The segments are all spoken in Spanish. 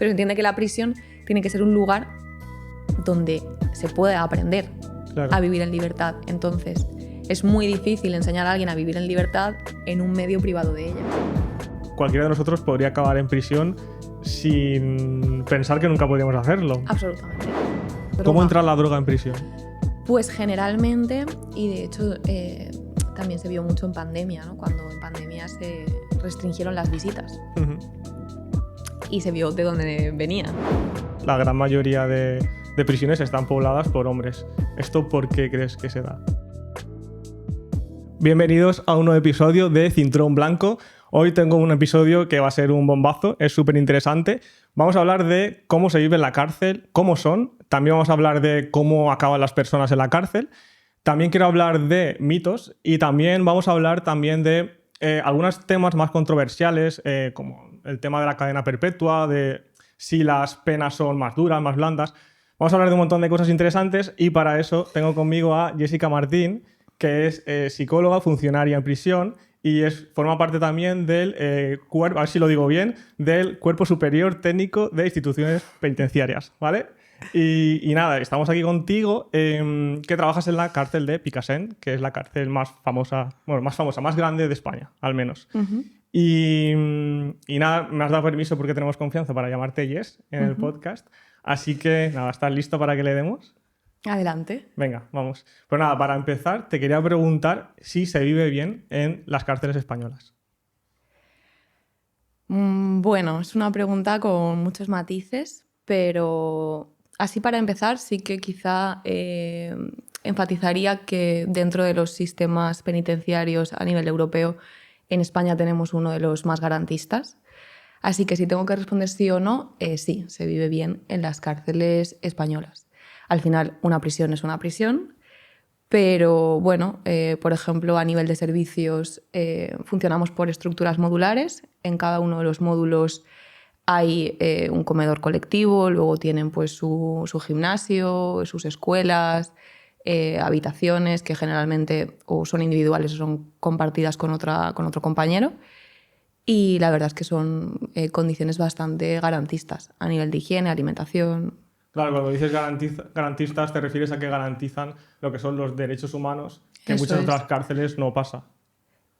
pero entiende que la prisión tiene que ser un lugar donde se pueda aprender a vivir en libertad. Entonces, es muy difícil enseñar a alguien a vivir en libertad en un medio privado de ella. Cualquiera de nosotros podría acabar en prisión sin pensar que nunca podríamos hacerlo. Absolutamente. ¿Cómo entra la droga en prisión? Pues generalmente, y de hecho también se vio mucho en pandemia, ¿no? Cuando en pandemia se restringieron las visitas. Y se vio de dónde venía. La gran mayoría de prisiones están pobladas por hombres. ¿Esto por qué crees que se da? Bienvenidos a un nuevo episodio de Cinturón Blanco. Hoy tengo un episodio que va a ser un bombazo, es súper interesante. Vamos a hablar de cómo se vive en la cárcel, cómo son. También vamos a hablar de cómo acaban las personas en la cárcel. También quiero hablar de mitos y también vamos a hablar también de algunos temas más controversiales, como el tema de la cadena perpetua, de si las penas son más duras, más blandas. Vamos a hablar de un montón de cosas interesantes y para eso tengo conmigo a Jessica Martín, que es psicóloga, funcionaria en prisión y forma parte también del cuerpo, a ver si lo digo bien, del Cuerpo Superior Técnico de Instituciones Penitenciarias, ¿vale? Y nada, estamos aquí contigo, que trabajas en la cárcel de Picassent, que es la cárcel más famosa, más grande de España, al menos. Y nada, me has dado permiso porque tenemos confianza para llamarte Jess en el podcast. Así que nada, ¿estás listo para que le demos? Adelante. Venga, vamos. Pues nada, para empezar, te quería preguntar si se vive bien en las cárceles españolas. Bueno, es una pregunta con muchos matices, pero así para empezar sí que quizá enfatizaría que dentro de los sistemas penitenciarios a nivel europeo, en España tenemos uno de los más garantistas. Así que si tengo que responder sí o no, sí, se vive bien en las cárceles españolas. Al final, una prisión es una prisión, pero bueno, por ejemplo, a nivel de servicios funcionamos por estructuras modulares. En cada uno de los módulos hay un comedor colectivo, luego tienen pues su gimnasio, sus escuelas, habitaciones que generalmente o son individuales o son compartidas con otro compañero. Y la verdad es que son condiciones bastante garantistas a nivel de higiene, alimentación. Claro, cuando dices garantistas te refieres a que garantizan lo que son los derechos humanos, que en Eso muchas es. otras cárceles no pasa.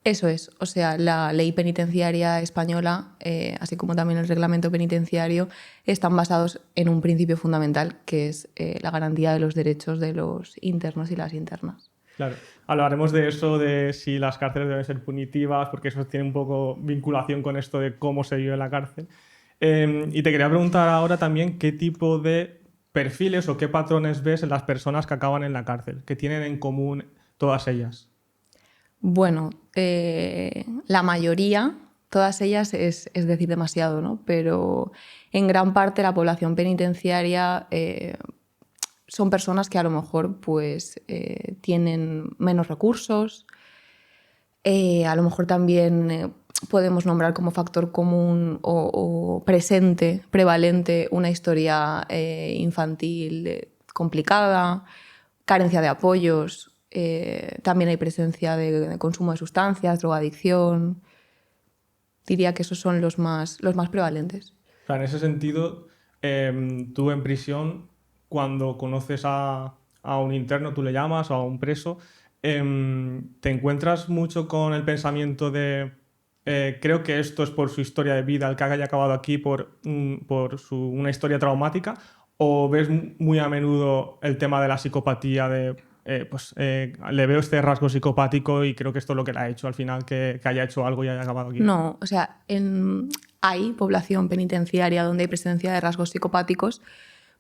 Eso es, o sea, la ley penitenciaria española, así como también el reglamento penitenciario, están basados en un principio fundamental, que es la garantía de los derechos de los internos y las internas. Claro, hablaremos de eso, de si las cárceles deben ser punitivas, porque eso tiene un poco vinculación con esto de cómo se vive en la cárcel. Y te quería preguntar ahora también qué tipo de perfiles o qué patrones ves en las personas que acaban en la cárcel, que tienen en común todas ellas. Bueno, la mayoría, todas ellas es decir demasiado, ¿no? Pero en gran parte la población penitenciaria son personas que a lo mejor pues, tienen menos recursos, a lo mejor también podemos nombrar como factor común o presente, prevalente, una historia infantil complicada, carencia de apoyos. También hay presencia de consumo de sustancias, drogadicción. Diría que esos son los más prevalentes. O sea, en ese sentido, tú en prisión, cuando conoces a un interno, tú le llamas, o a un preso, te encuentras mucho con el pensamiento de creo que esto es por su historia de vida, el que haya acabado aquí por una historia traumática, o ves muy a menudo el tema de la psicopatía de le veo este rasgo psicopático y creo que esto es lo que le ha hecho al final, que haya hecho algo y haya acabado aquí. No, o sea, hay población penitenciaria donde hay presencia de rasgos psicopáticos,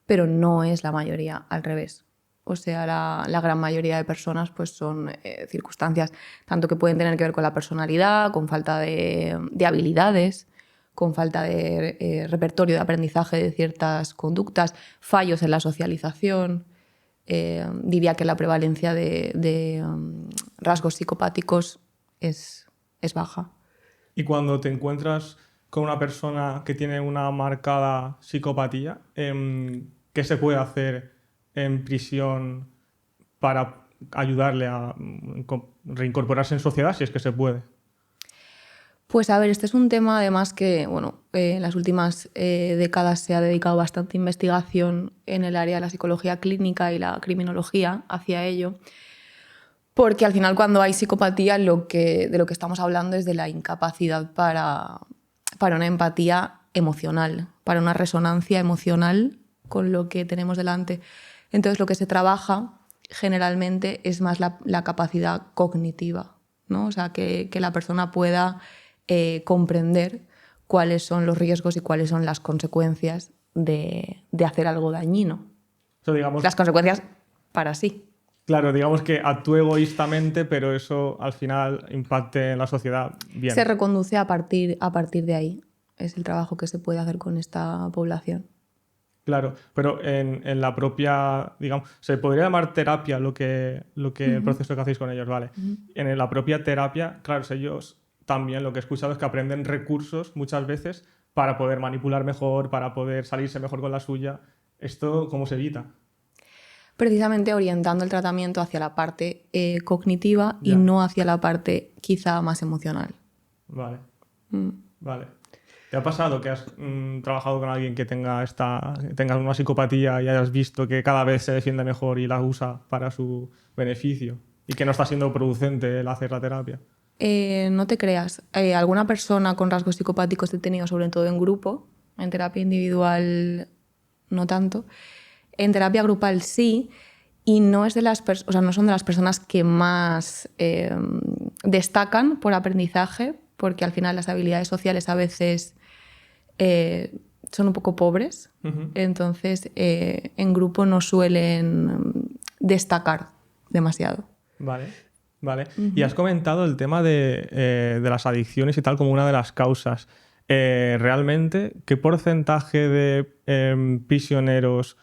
pero no es la mayoría, al revés. O sea, la gran mayoría de personas pues, son circunstancias tanto que pueden tener que ver con la personalidad, con falta de habilidades, con falta de repertorio de aprendizaje de ciertas conductas, fallos en la socialización. Diría que la prevalencia de rasgos psicopáticos es baja. Y cuando te encuentras con una persona que tiene una marcada psicopatía, ¿qué se puede hacer en prisión para ayudarle a reincorporarse en sociedad, si es que se puede? Pues a ver, este es un tema además que, bueno, en las últimas décadas se ha dedicado bastante investigación en el área de la psicología clínica y la criminología hacia ello, porque al final cuando hay psicopatía de lo que estamos hablando es de la incapacidad para una empatía emocional, para una resonancia emocional con lo que tenemos delante. Entonces lo que se trabaja generalmente es más la capacidad cognitiva, ¿no? O sea, que la persona pueda comprender cuáles son los riesgos y cuáles son las consecuencias de hacer algo dañino. So, digamos, Las consecuencias para sí. claro, digamos que actúe egoístamente, pero eso al final impacte en la sociedad bien. Se reconduce a partir de ahí. Es el trabajo que se puede hacer con esta población. Claro, pero en la propia, digamos, se podría llamar terapia lo que el proceso que hacéis con ellos, ¿vale? En la propia terapia, claro, ellos también lo que he escuchado es que aprenden recursos muchas veces para poder manipular mejor, para poder salirse mejor con la suya. ¿Esto cómo se evita? Precisamente orientando el tratamiento hacia la parte cognitiva y Ya. no hacia la parte quizá más emocional. Vale, vale. ¿Te ha pasado que has trabajado con alguien que tenga una psicopatía y hayas visto que cada vez se defiende mejor y la usa para su beneficio y que no está siendo producente el hacer la terapia? No te creas. Alguna persona con rasgos psicopáticos he tenido sobre todo en grupo, en terapia individual no tanto. En terapia grupal sí, y no, es de las o sea, no son de las personas que más destacan por aprendizaje, porque al final las habilidades sociales a veces son un poco pobres, entonces en grupo no suelen destacar demasiado. Vale, vale. Y has comentado el tema de las adicciones y tal como una de las causas. Realmente, ¿qué porcentaje de prisioneros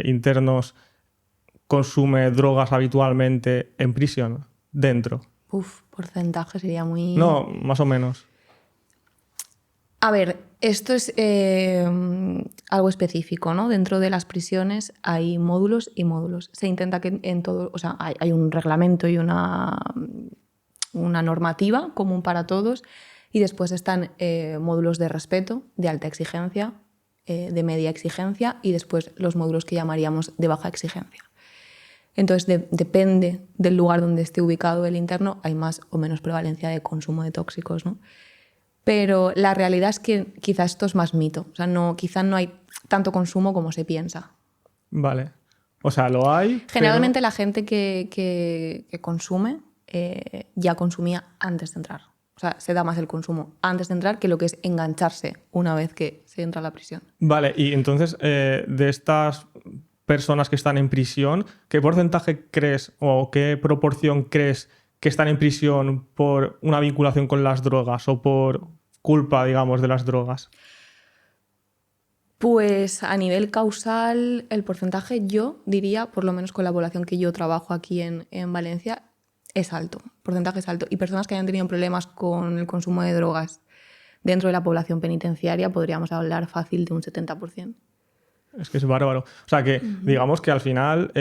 internos consume drogas habitualmente en prisión, dentro? Porcentaje sería muy... No, más o menos. A ver, esto es algo específico, ¿no? Dentro de las prisiones hay módulos y módulos. Se intenta que en todo... O sea, hay un reglamento y una normativa común para todos, y después están módulos de respeto, de alta exigencia, de media exigencia, y después los módulos que llamaríamos de baja exigencia. Entonces, depende del lugar donde esté ubicado el interno, hay más o menos prevalencia de consumo de tóxicos, ¿no? Pero la realidad es que quizás esto es más mito. O sea, quizás no hay tanto consumo como se piensa. Vale. O sea, lo hay. Generalmente pero... la gente que consume ya consumía antes de entrar. O sea, se da más el consumo antes de entrar que lo que es engancharse una vez que se entra a la prisión. Vale, y entonces, de estas personas que están en prisión, ¿qué porcentaje crees o qué proporción crees que están en prisión por una vinculación con las drogas o por culpa, digamos, de las drogas? Pues a nivel causal, el porcentaje yo diría, por lo menos con la población que yo trabajo aquí en Valencia, es alto. El porcentaje es alto. Y personas que hayan tenido problemas con el consumo de drogas dentro de la población penitenciaria podríamos hablar fácil de un 70%. Es que es bárbaro. O sea que, digamos que al final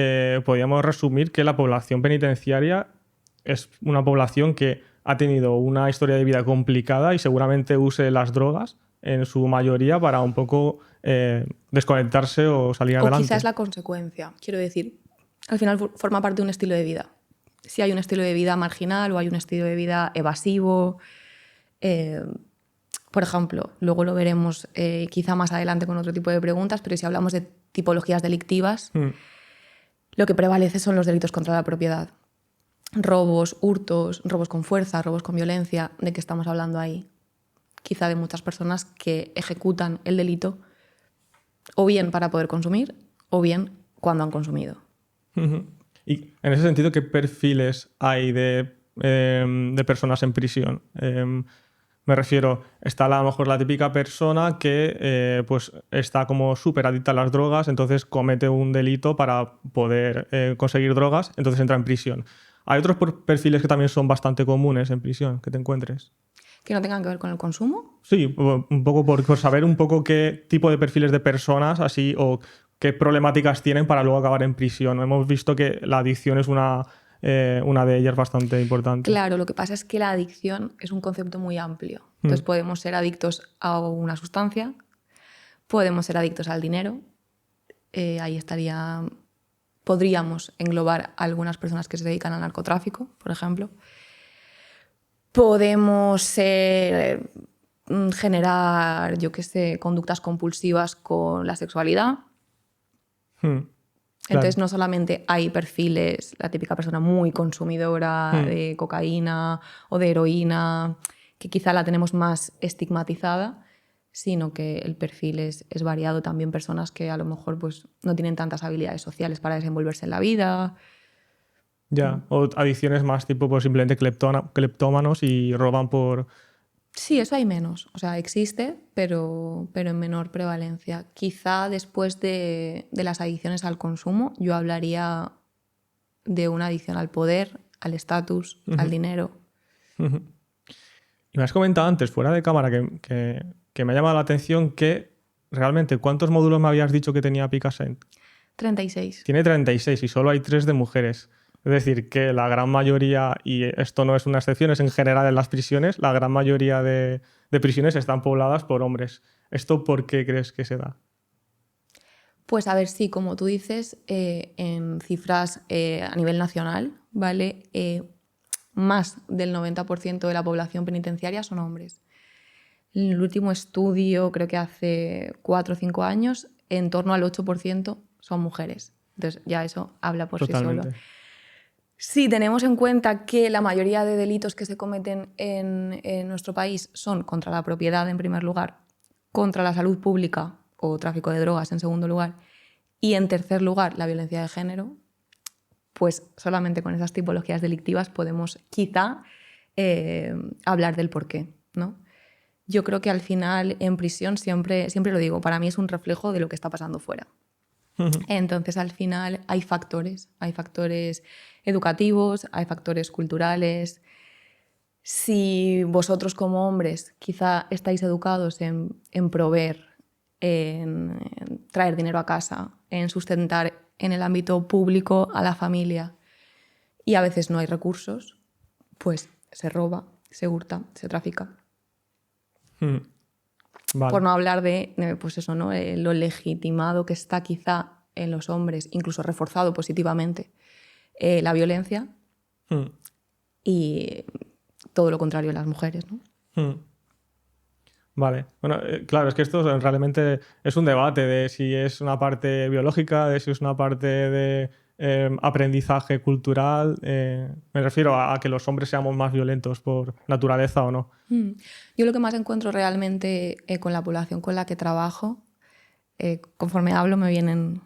podríamos resumir que la población penitenciaria es una población que ha tenido una historia de vida complicada y seguramente use las drogas en su mayoría para un poco desconectarse o salir adelante. O quizás la consecuencia. Quiero decir, al final forma parte de un estilo de vida. Si hay un estilo de vida marginal o hay un estilo de vida evasivo... por ejemplo, luego lo veremos quizá más adelante con otro tipo de preguntas, pero si hablamos de tipologías delictivas, lo que prevalece son los delitos contra la propiedad. Robos, hurtos, robos con fuerza, robos con violencia. ¿De qué estamos hablando ahí? Quizá de muchas personas que ejecutan el delito o bien para poder consumir o bien cuando han consumido. Y en ese sentido, ¿qué perfiles hay de personas en prisión? Me refiero, está a lo mejor la típica persona que pues está como súper adicta a las drogas, entonces comete un delito para poder conseguir drogas, entonces entra en prisión. ¿Hay otros perfiles que también son bastante comunes en prisión que te encuentres? ¿Que no tengan que ver con el consumo? Sí, un poco por saber un poco qué tipo de perfiles de personas así o qué problemáticas tienen para luego acabar en prisión. Hemos visto que la adicción es una una de ellas bastante importante. Claro, lo que pasa es que la adicción es un concepto muy amplio. Entonces podemos ser adictos a una sustancia, podemos ser adictos al dinero, ahí podríamos englobar a algunas personas que se dedican al narcotráfico, por ejemplo. Podemos generar, yo qué sé, conductas compulsivas con la sexualidad. Entonces no solamente hay perfiles, la típica persona muy consumidora de cocaína o de heroína, que quizá la tenemos más estigmatizada, sino que el perfil es variado. También personas que a lo mejor pues, no tienen tantas habilidades sociales para desenvolverse en la vida. Ya, o adicciones más tipo pues, simplemente cleptómanos y roban por... Sí, eso hay menos. O sea, existe, pero en menor prevalencia. Quizá después de las adicciones al consumo, yo hablaría de una adicción al poder, al estatus, al dinero. Y me has comentado antes, fuera de cámara, que me ha llamado la atención que realmente, ¿cuántos módulos me habías dicho que tenía Picassent? 36. Tiene 36 y solo hay 3 de mujeres. Es decir, que la gran mayoría, y esto no es una excepción, es en general en las prisiones, la gran mayoría de prisiones están pobladas por hombres. ¿Esto por qué crees que se da? Pues a ver, sí, como tú dices, en cifras a nivel nacional, ¿vale? Más del 90% de la población penitenciaria son hombres. En el último estudio, creo que hace 4 o 5 años, en torno al 8% son mujeres. Entonces ya eso habla por sí solo. Si tenemos en cuenta que la mayoría de delitos que se cometen en nuestro país son contra la propiedad en primer lugar, contra la salud pública o tráfico de drogas en segundo lugar y en tercer lugar la violencia de género, pues solamente con esas tipologías delictivas podemos quizá hablar del porqué, ¿no? Yo creo que al final en prisión siempre lo digo, para mí es un reflejo de lo que está pasando fuera. Entonces, al final hay factores educativos, hay factores culturales. Si vosotros como hombres quizá estáis educados en proveer, en traer dinero a casa, en sustentar en el ámbito público a la familia y a veces no hay recursos, pues se roba, se hurta, se trafica. Vale. Por no hablar de pues eso, ¿no? Lo legitimado que está quizá en los hombres, incluso reforzado positivamente, la violencia y todo lo contrario en las mujeres, ¿no? Vale. Bueno, claro, es que esto realmente es un debate de si es una parte biológica, de si es una parte de aprendizaje cultural. Me refiero a que los hombres seamos más violentos por naturaleza o no. Yo lo que más encuentro realmente con la población con la que trabajo, conforme hablo me vienen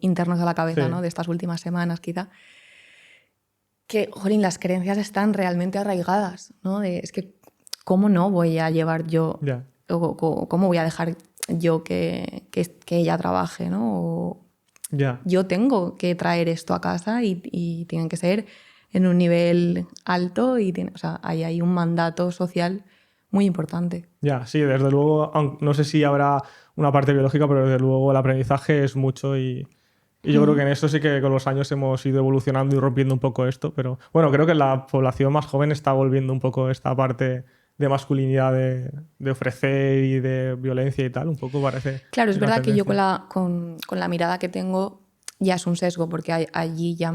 internos a la cabeza, Sí. ¿no? De estas últimas semanas quizá, que, jolín, las creencias están realmente arraigadas, ¿no? Es que, ¿cómo no voy a llevar yo, o cómo voy a dejar yo que ella trabaje, ¿no? Yo tengo que traer esto a casa y tienen que ser en un nivel alto y o sea, ahí hay un mandato social muy importante. Sí, desde luego, no sé si habrá una parte biológica, pero desde luego el aprendizaje es mucho y yo creo que en eso sí que con los años hemos ido evolucionando y rompiendo un poco esto, pero bueno, creo que la población más joven está volviendo un poco esta parte de masculinidad de ofrecer y de violencia y tal, un poco parece. Claro, es verdad que yo con la mirada que tengo ya es un sesgo, porque allí ya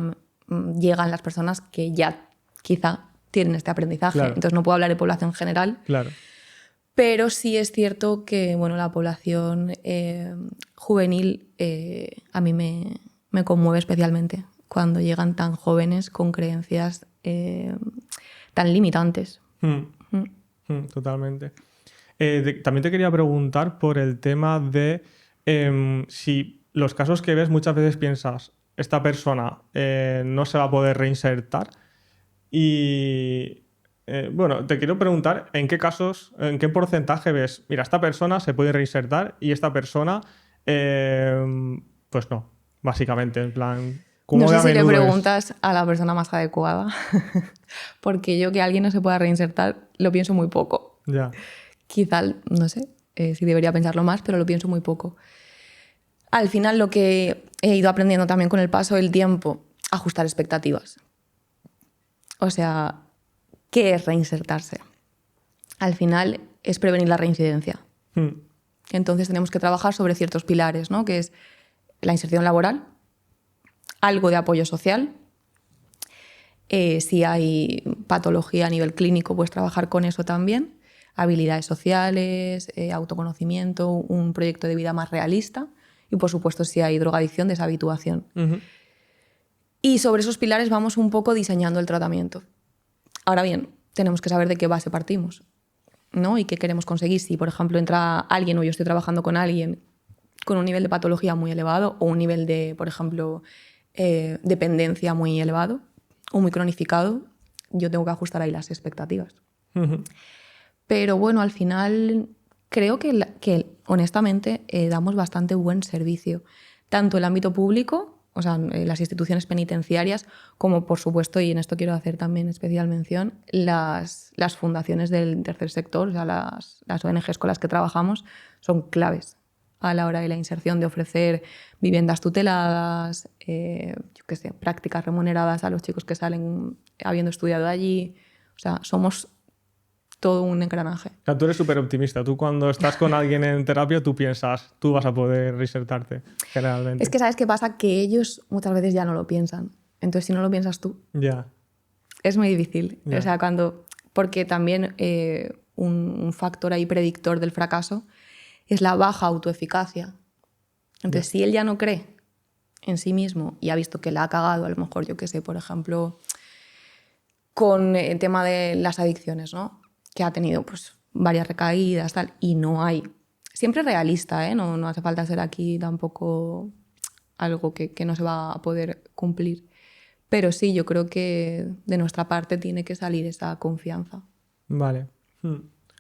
llegan las personas que ya quizá tienen este aprendizaje. Claro. Entonces no puedo hablar de población general. Claro. Pero sí es cierto que bueno, la población juvenil a mí me conmueve especialmente cuando llegan tan jóvenes con creencias tan limitantes. Totalmente. También te quería preguntar por el tema de si los casos que ves muchas veces piensas, esta persona no se va a poder reinsertar y... bueno, te quiero preguntar en qué casos, en qué porcentaje ves, mira, esta persona se puede reinsertar y esta persona, pues no, básicamente, en plan... No sé si le preguntas a la persona más adecuada, porque yo que alguien no se pueda reinsertar lo pienso muy poco. Quizá, no sé si debería pensarlo más, pero lo pienso muy poco. Al final lo que he ido aprendiendo también con el paso del tiempo ajustar expectativas. O sea, ¿qué es reinsertarse? Al final es prevenir la reincidencia. Entonces tenemos que trabajar sobre ciertos pilares, ¿no? Que es la inserción laboral, algo de apoyo social. Si hay patología a nivel clínico, pues trabajar con eso también. Habilidades sociales, autoconocimiento, un proyecto de vida más realista. Y, por supuesto, si hay drogadicción, deshabituación. Y sobre esos pilares vamos un poco diseñando el tratamiento. Ahora bien, tenemos que saber de qué base partimos, ¿no? Y qué queremos conseguir. Si, por ejemplo, entra alguien o yo estoy trabajando con alguien con un nivel de patología muy elevado o un nivel de, por ejemplo, dependencia muy elevado o muy cronificado, yo tengo que ajustar ahí las expectativas. Pero bueno, al final creo que honestamente, damos bastante buen servicio. Tanto el ámbito público, o sea, las instituciones penitenciarias, como por supuesto, y en esto quiero hacer también especial mención, las fundaciones del tercer sector, o sea, las ONGs con las que trabajamos, son claves a la hora de la inserción, de ofrecer viviendas tuteladas, yo qué sé, prácticas remuneradas a los chicos que salen habiendo estudiado allí. O sea, somos todo un engranaje. O sea, tú eres súper optimista. Tú cuando estás con alguien en terapia, tú piensas, tú vas a poder reinsertarte, generalmente. Es que ¿sabes qué pasa? Que ellos muchas veces ya no lo piensan. Entonces, si no lo piensas tú, es muy difícil. O sea, porque también un factor ahí predictor del fracaso es la baja autoeficacia. Entonces, si él ya no cree en sí mismo y ha visto que la ha cagado, a lo mejor, yo qué sé, por ejemplo, con el tema de las adicciones, ¿no? Que ha tenido pues varias recaídas, tal, y no hay. Siempre realista, ¿eh? No hace falta ser aquí tampoco algo que no se va a poder cumplir. Pero sí, yo creo que de nuestra parte tiene que salir esa confianza. Vale.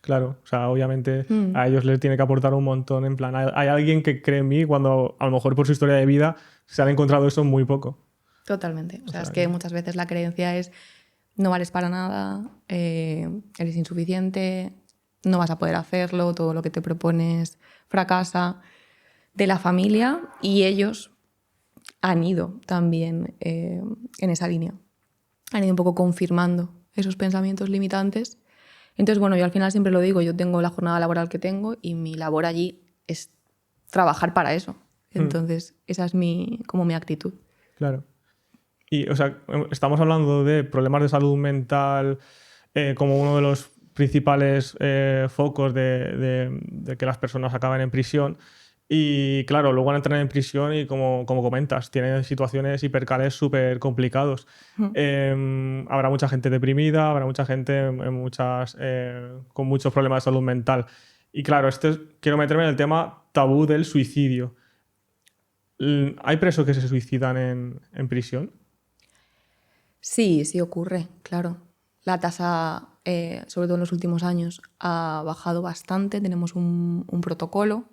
Claro, o sea, obviamente a ellos les tiene que aportar un montón. En plan, hay alguien que cree en mí cuando a lo mejor por su historia de vida se han encontrado eso muy poco. Totalmente. O sea, es que muchas veces la creencia es no vales para nada, eres insuficiente, no vas a poder hacerlo, todo lo que te propones fracasa. De la familia, y ellos han ido también en esa línea. Han ido un poco confirmando esos pensamientos limitantes. Entonces, bueno, yo al final siempre lo digo, yo tengo la jornada laboral que tengo y mi labor allí es trabajar para eso. Entonces, esa es como mi actitud. Claro. Y, o sea, estamos hablando de problemas de salud mental como uno de los principales focos de que las personas acaben en prisión. Y claro, luego entran en prisión y como comentas, tienen situaciones y percales súper complicados. Habrá mucha gente deprimida, habrá mucha gente con muchos problemas de salud mental. Y claro, quiero meterme en el tema tabú del suicidio. ¿Hay presos que se suicidan en prisión? Sí, sí ocurre, claro. La tasa, sobre todo en los últimos años, ha bajado bastante. Tenemos un protocolo.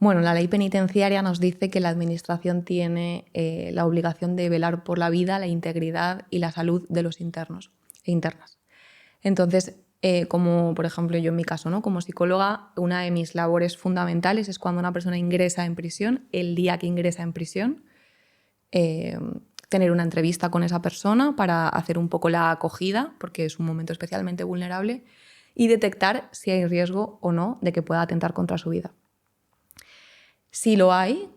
Bueno, la ley penitenciaria nos dice que la Administración tiene la obligación de velar por la vida, la integridad y la salud de los internos e internas. Entonces, como por ejemplo yo en mi caso, ¿no? Como psicóloga, una de mis labores fundamentales es cuando una persona ingresa en prisión, el día que ingresa en prisión, tener una entrevista con esa persona para hacer un poco la acogida, porque es un momento especialmente vulnerable, y detectar si hay riesgo o no de que pueda atentar contra su vida. Si lo hay,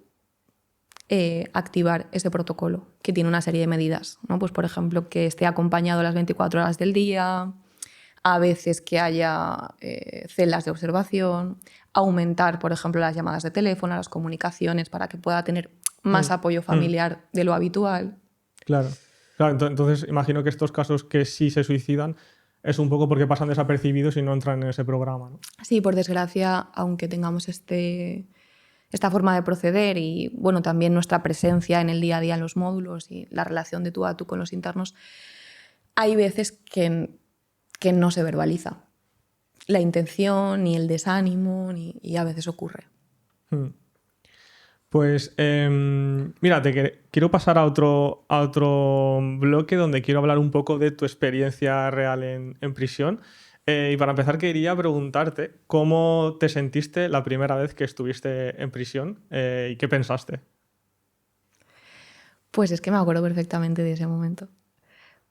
activar ese protocolo, que tiene una serie de medidas, ¿no? Pues, por ejemplo, que esté acompañado las 24 horas del día, a veces que haya celdas de observación, aumentar, por ejemplo, las llamadas de teléfono, las comunicaciones, para que pueda tener más apoyo familiar de lo habitual. Claro. Entonces imagino que estos casos que sí se suicidan es un poco porque pasan desapercibidos y no entran en ese programa, ¿no? Sí, por desgracia, aunque tengamos esta forma de proceder y bueno, también nuestra presencia en el día a día en los módulos y la relación de tú a tú con los internos, hay veces que no se verbaliza la intención, ni el desánimo, y a veces ocurre. Pues mira, quiero pasar a otro bloque donde quiero hablar un poco de tu experiencia real en prisión. Y para empezar quería preguntarte cómo te sentiste la primera vez que estuviste en prisión y qué pensaste. Pues es que me acuerdo perfectamente de ese momento.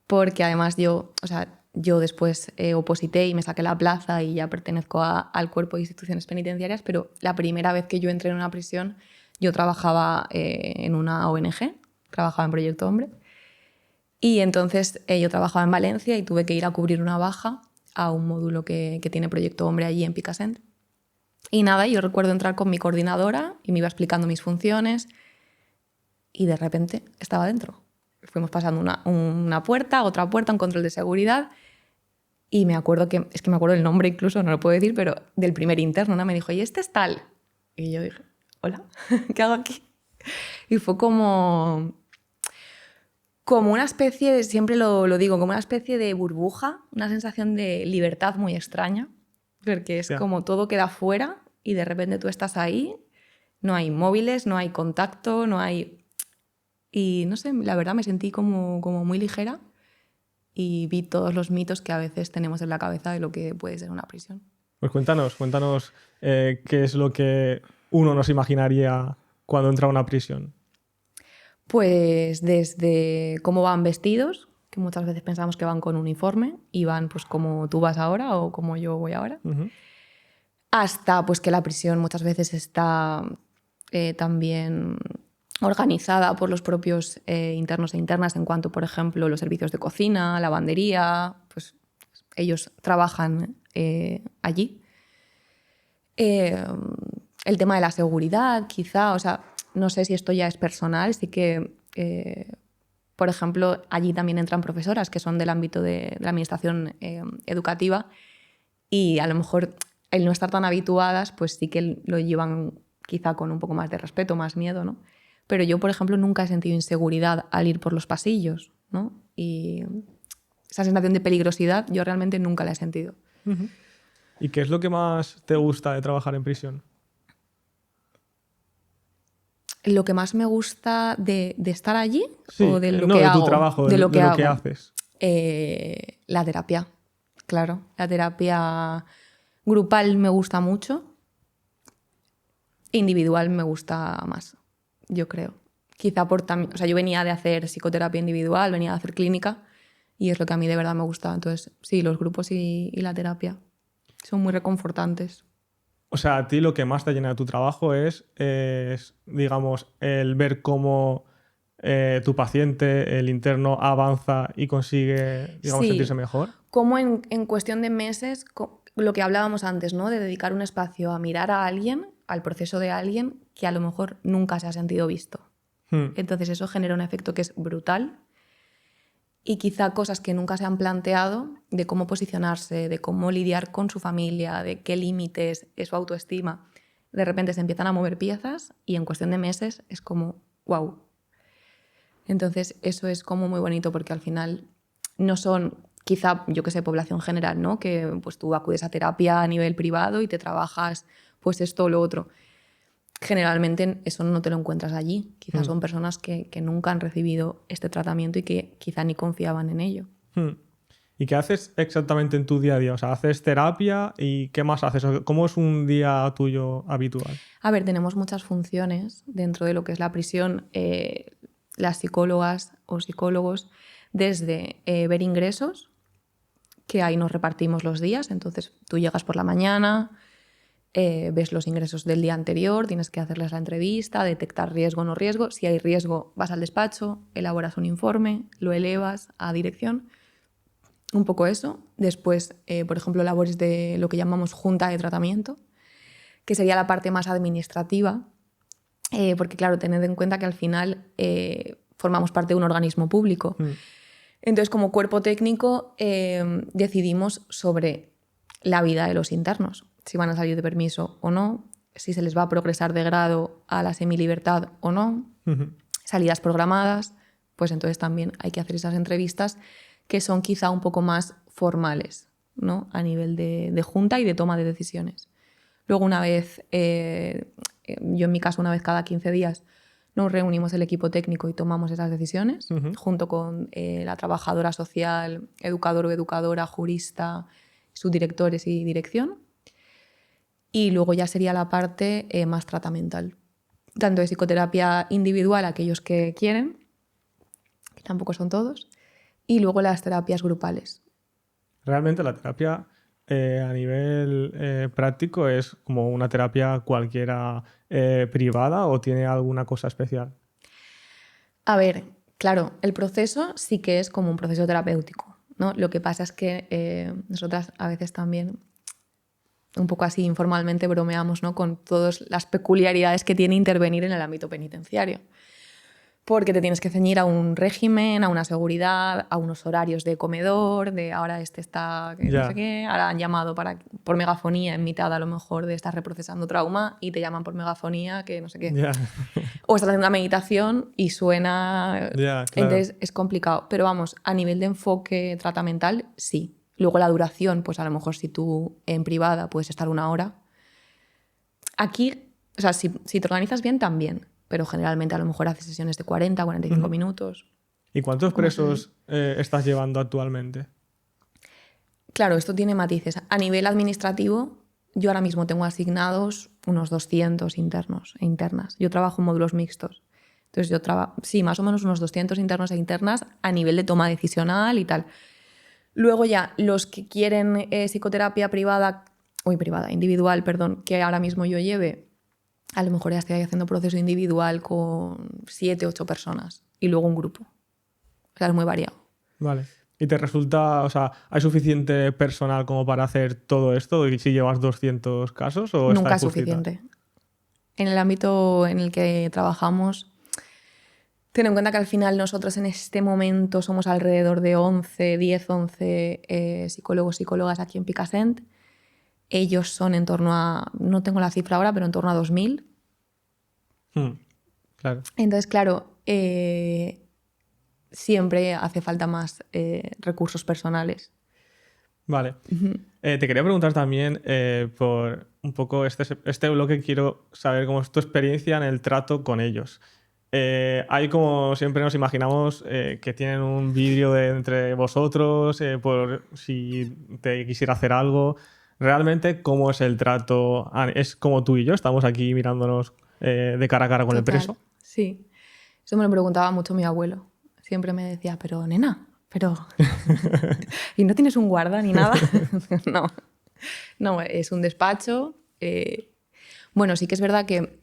Porque además yo después oposité y me saqué la plaza y ya pertenezco al cuerpo de instituciones penitenciarias, pero la primera vez que yo entré en una prisión, yo trabajaba en una ONG, trabajaba en Proyecto Hombre, y entonces yo trabajaba en Valencia y tuve que ir a cubrir una baja a un módulo que tiene Proyecto Hombre allí en Picassent. Y nada, yo recuerdo entrar con mi coordinadora y me iba explicando mis funciones y de repente estaba dentro. Fuimos pasando una puerta, otra puerta, un control de seguridad y me acuerdo es que me acuerdo el nombre incluso, no lo puedo decir, pero del primer interno, ¿no? Me dijo, ¿y este es tal? Y yo dije, hola, ¿qué hago aquí? Y fue como una especie, siempre lo digo, como una especie de burbuja, una sensación de libertad muy extraña, porque es como todo queda fuera y de repente tú estás ahí, no hay móviles, no hay contacto, no hay... Y no sé, la verdad me sentí como muy ligera y vi todos los mitos que a veces tenemos en la cabeza de lo que puede ser una prisión. Pues cuéntanos qué es lo que uno nos imaginaría cuando entra a una prisión. Pues desde cómo van vestidos, que muchas veces pensamos que van con uniforme y van pues como tú vas ahora o como yo voy ahora, hasta pues que la prisión muchas veces está también organizada por los propios internos e internas en cuanto, por ejemplo, los servicios de cocina, lavandería, pues ellos trabajan allí. El tema de la seguridad, quizá, o sea, no sé si esto ya es personal, sí que, por ejemplo, allí también entran profesoras que son del ámbito de la administración educativa y a lo mejor el no estar tan habituadas, pues sí que lo llevan quizá con un poco más de respeto, más miedo, ¿no? Pero yo, por ejemplo, nunca he sentido inseguridad al ir por los pasillos, ¿no? Y esa sensación de peligrosidad yo realmente nunca la he sentido. ¿Y qué es lo que más te gusta de trabajar en prisión? Lo que más me gusta de estar allí Sí, o de lo no, que de tu hago, trabajo, de lo de que lo que hago, haces. La terapia, claro. La terapia grupal me gusta mucho, individual me gusta más, yo creo. Quizá por también, o sea, yo venía de hacer psicoterapia individual, venía de hacer clínica y es lo que a mí de verdad me gusta. Entonces, sí, los grupos y la terapia son muy reconfortantes. O sea, a ti lo que más te llena de tu trabajo es, digamos, el ver cómo tu paciente, el interno, avanza y consigue, digamos, sentirse Sí, mejor. como en cuestión de meses, lo que hablábamos antes, ¿no? De dedicar un espacio a mirar a alguien, al proceso de alguien que a lo mejor nunca se ha sentido visto. Entonces eso genera un efecto que es brutal y quizá cosas que nunca se han planteado de cómo posicionarse, de cómo lidiar con su familia, de qué límites es su autoestima. De repente se empiezan a mover piezas y en cuestión de meses es como, wow. Entonces eso es como muy bonito porque al final no son, quizá, yo que sé, población general, ¿no? Que pues tú acudes a terapia a nivel privado y te trabajas pues esto o lo otro. Generalmente eso no te lo encuentras allí. Quizás son personas que nunca han recibido este tratamiento y que quizá ni confiaban en ello. ¿Y qué haces exactamente en tu día a día? O sea, ¿haces terapia y qué más haces? ¿Cómo es un día tuyo habitual? A ver, tenemos muchas funciones dentro de lo que es la prisión. Las psicólogas o psicólogos, desde ver ingresos, que ahí nos repartimos los días. Entonces tú llegas por la mañana, ves los ingresos del día anterior, tienes que hacerles la entrevista, detectar riesgo o no riesgo. Si hay riesgo, vas al despacho, elaboras un informe, lo elevas a dirección. Un poco eso. Después, por ejemplo, labores de lo que llamamos junta de tratamiento, que sería la parte más administrativa, porque claro, tened en cuenta que al final formamos parte de un organismo público. Entonces, como cuerpo técnico, decidimos sobre la vida de los internos, si van a salir de permiso o no, si se les va a progresar de grado a la semilibertad o no, salidas programadas, pues entonces también hay que hacer esas entrevistas que son quizá un poco más formales, ¿no? A nivel de junta y de toma de decisiones. Luego una vez, yo en mi caso una vez cada 15 días, nos reunimos el equipo técnico y tomamos esas decisiones, junto con la trabajadora social, educador o educadora, jurista, subdirectores y dirección. Y luego ya sería la parte más tratamental, tanto de psicoterapia individual, aquellos que quieren, que tampoco son todos, y luego las terapias grupales. Realmente la terapia a nivel práctico es como una terapia cualquiera privada o tiene alguna cosa especial. A ver, claro, el proceso sí que es como un proceso terapéutico, ¿no? Lo que pasa es que nosotras a veces también, un poco así informalmente, bromeamos, ¿no?, con todas las peculiaridades que tiene intervenir en el ámbito penitenciario. Porque te tienes que ceñir a un régimen, a una seguridad, a unos horarios de comedor, de ahora este está que no sé qué, ahora han llamado por megafonía en mitad a lo mejor de estar reprocesando trauma y te llaman por megafonía que no sé qué. Ya. O estás haciendo una meditación y suena... Ya, claro. Entonces es complicado. Pero vamos, a nivel de enfoque tratamental, sí. Luego la duración, pues a lo mejor si tú en privada puedes estar 1 hora. Aquí, o sea, si te organizas bien, también. Pero generalmente a lo mejor haces sesiones de 40, 45 minutos. ¿Y cuántos presos estás llevando actualmente? Claro, esto tiene matices. A nivel administrativo, yo ahora mismo tengo asignados unos 200 internos e internas. Yo trabajo en módulos mixtos. Entonces yo sí, más o menos unos 200 internos e internas a nivel de toma decisional y tal. Luego ya, los que quieren psicoterapia individual, perdón, que ahora mismo yo lleve, a lo mejor ya estoy haciendo proceso individual con 7, 8 personas y luego un grupo. O sea, es muy variado. Vale. ¿Y te resulta, o sea, hay suficiente personal como para hacer todo esto? ¿Y si llevas 200 casos o Nunca está es justita? suficiente. En el ámbito en el que trabajamos, ten en cuenta que al final nosotros en este momento somos alrededor de 11 psicólogos, psicólogas aquí en Picassent. Ellos son en torno a, no tengo la cifra ahora, pero en torno a 2000. Claro. Entonces, claro, siempre hace falta más recursos personales. Vale. Te quería preguntar también por un poco este bloque, quiero saber cómo es tu experiencia en el trato con ellos. Hay como siempre nos imaginamos que tienen un vídeo entre vosotros por si te quisiera hacer algo. Realmente, ¿cómo es el trato? ¿Es como tú y yo? Estamos aquí mirándonos de cara a cara con el Total, preso. sí. Eso me lo preguntaba mucho mi abuelo. Siempre me decía, pero nena, pero... ¿Y no tienes un guarda ni nada? No. No, es un despacho. Bueno, sí que es verdad que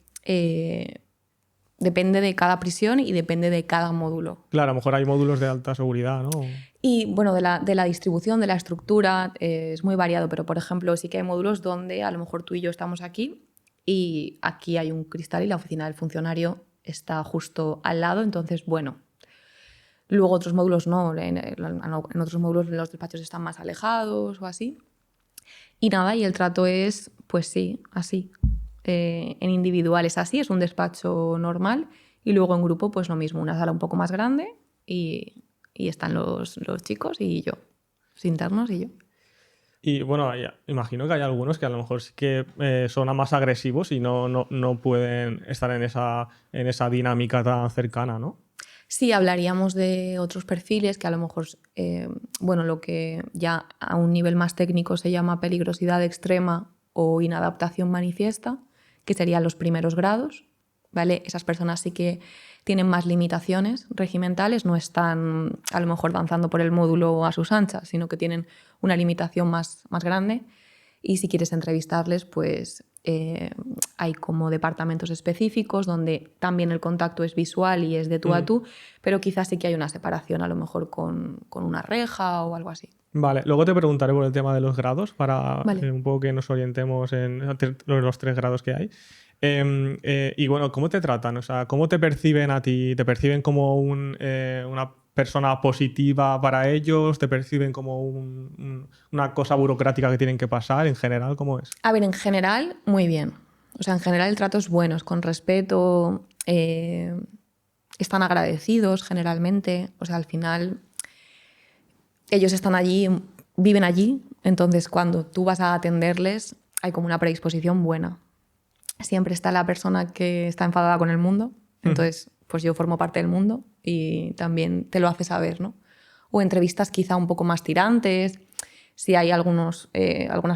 depende de cada prisión y depende de cada módulo. Claro, a lo mejor hay módulos de alta seguridad, ¿no? Y bueno, de la distribución, de la estructura, es muy variado, pero por ejemplo, sí que hay módulos donde a lo mejor tú y yo estamos aquí y aquí hay un cristal y la oficina del funcionario está justo al lado, entonces, bueno. Luego otros módulos no, en otros módulos los despachos están más alejados o así. Y nada, y el trato es, pues sí, así. En individual es así, es un despacho normal. Y luego en grupo, pues lo mismo, una sala un poco más grande y están los chicos y yo, los internos y yo. Y bueno, imagino que hay algunos que a lo mejor sí que son más agresivos y no pueden estar en esa dinámica tan cercana, ¿no? Sí, hablaríamos de otros perfiles que a lo mejor, bueno, lo que ya a un nivel más técnico se llama peligrosidad extrema o inadaptación manifiesta, que serían los primeros grados, ¿vale? Esas personas sí que tienen más limitaciones regimentales, no están a lo mejor danzando por el módulo a sus anchas, sino que tienen una limitación más grande. Y si quieres entrevistarles, pues hay como departamentos específicos donde también el contacto es visual y es de tú a tú, pero quizás sí que hay una separación, a lo mejor con una reja o algo así. Vale, luego te preguntaré por el tema de los grados para Vale. un poco que nos orientemos en los 3 grados que hay. Y bueno, ¿cómo te tratan? O sea, ¿cómo te perciben a ti? ¿Te perciben como una persona positiva para ellos? ¿Te perciben como una cosa burocrática que tienen que pasar? En general, ¿cómo es? A ver, en general, muy bien. O sea, en general el trato es bueno, es con respeto, están agradecidos generalmente. O sea, al final ellos están allí, viven allí, entonces cuando tú vas a atenderles hay como una predisposición buena. Siempre está la persona que está enfadada con el mundo, entonces pues yo formo parte del mundo y también te lo hace saber, ¿no? O entrevistas quizá un poco más tirantes, si hay algunas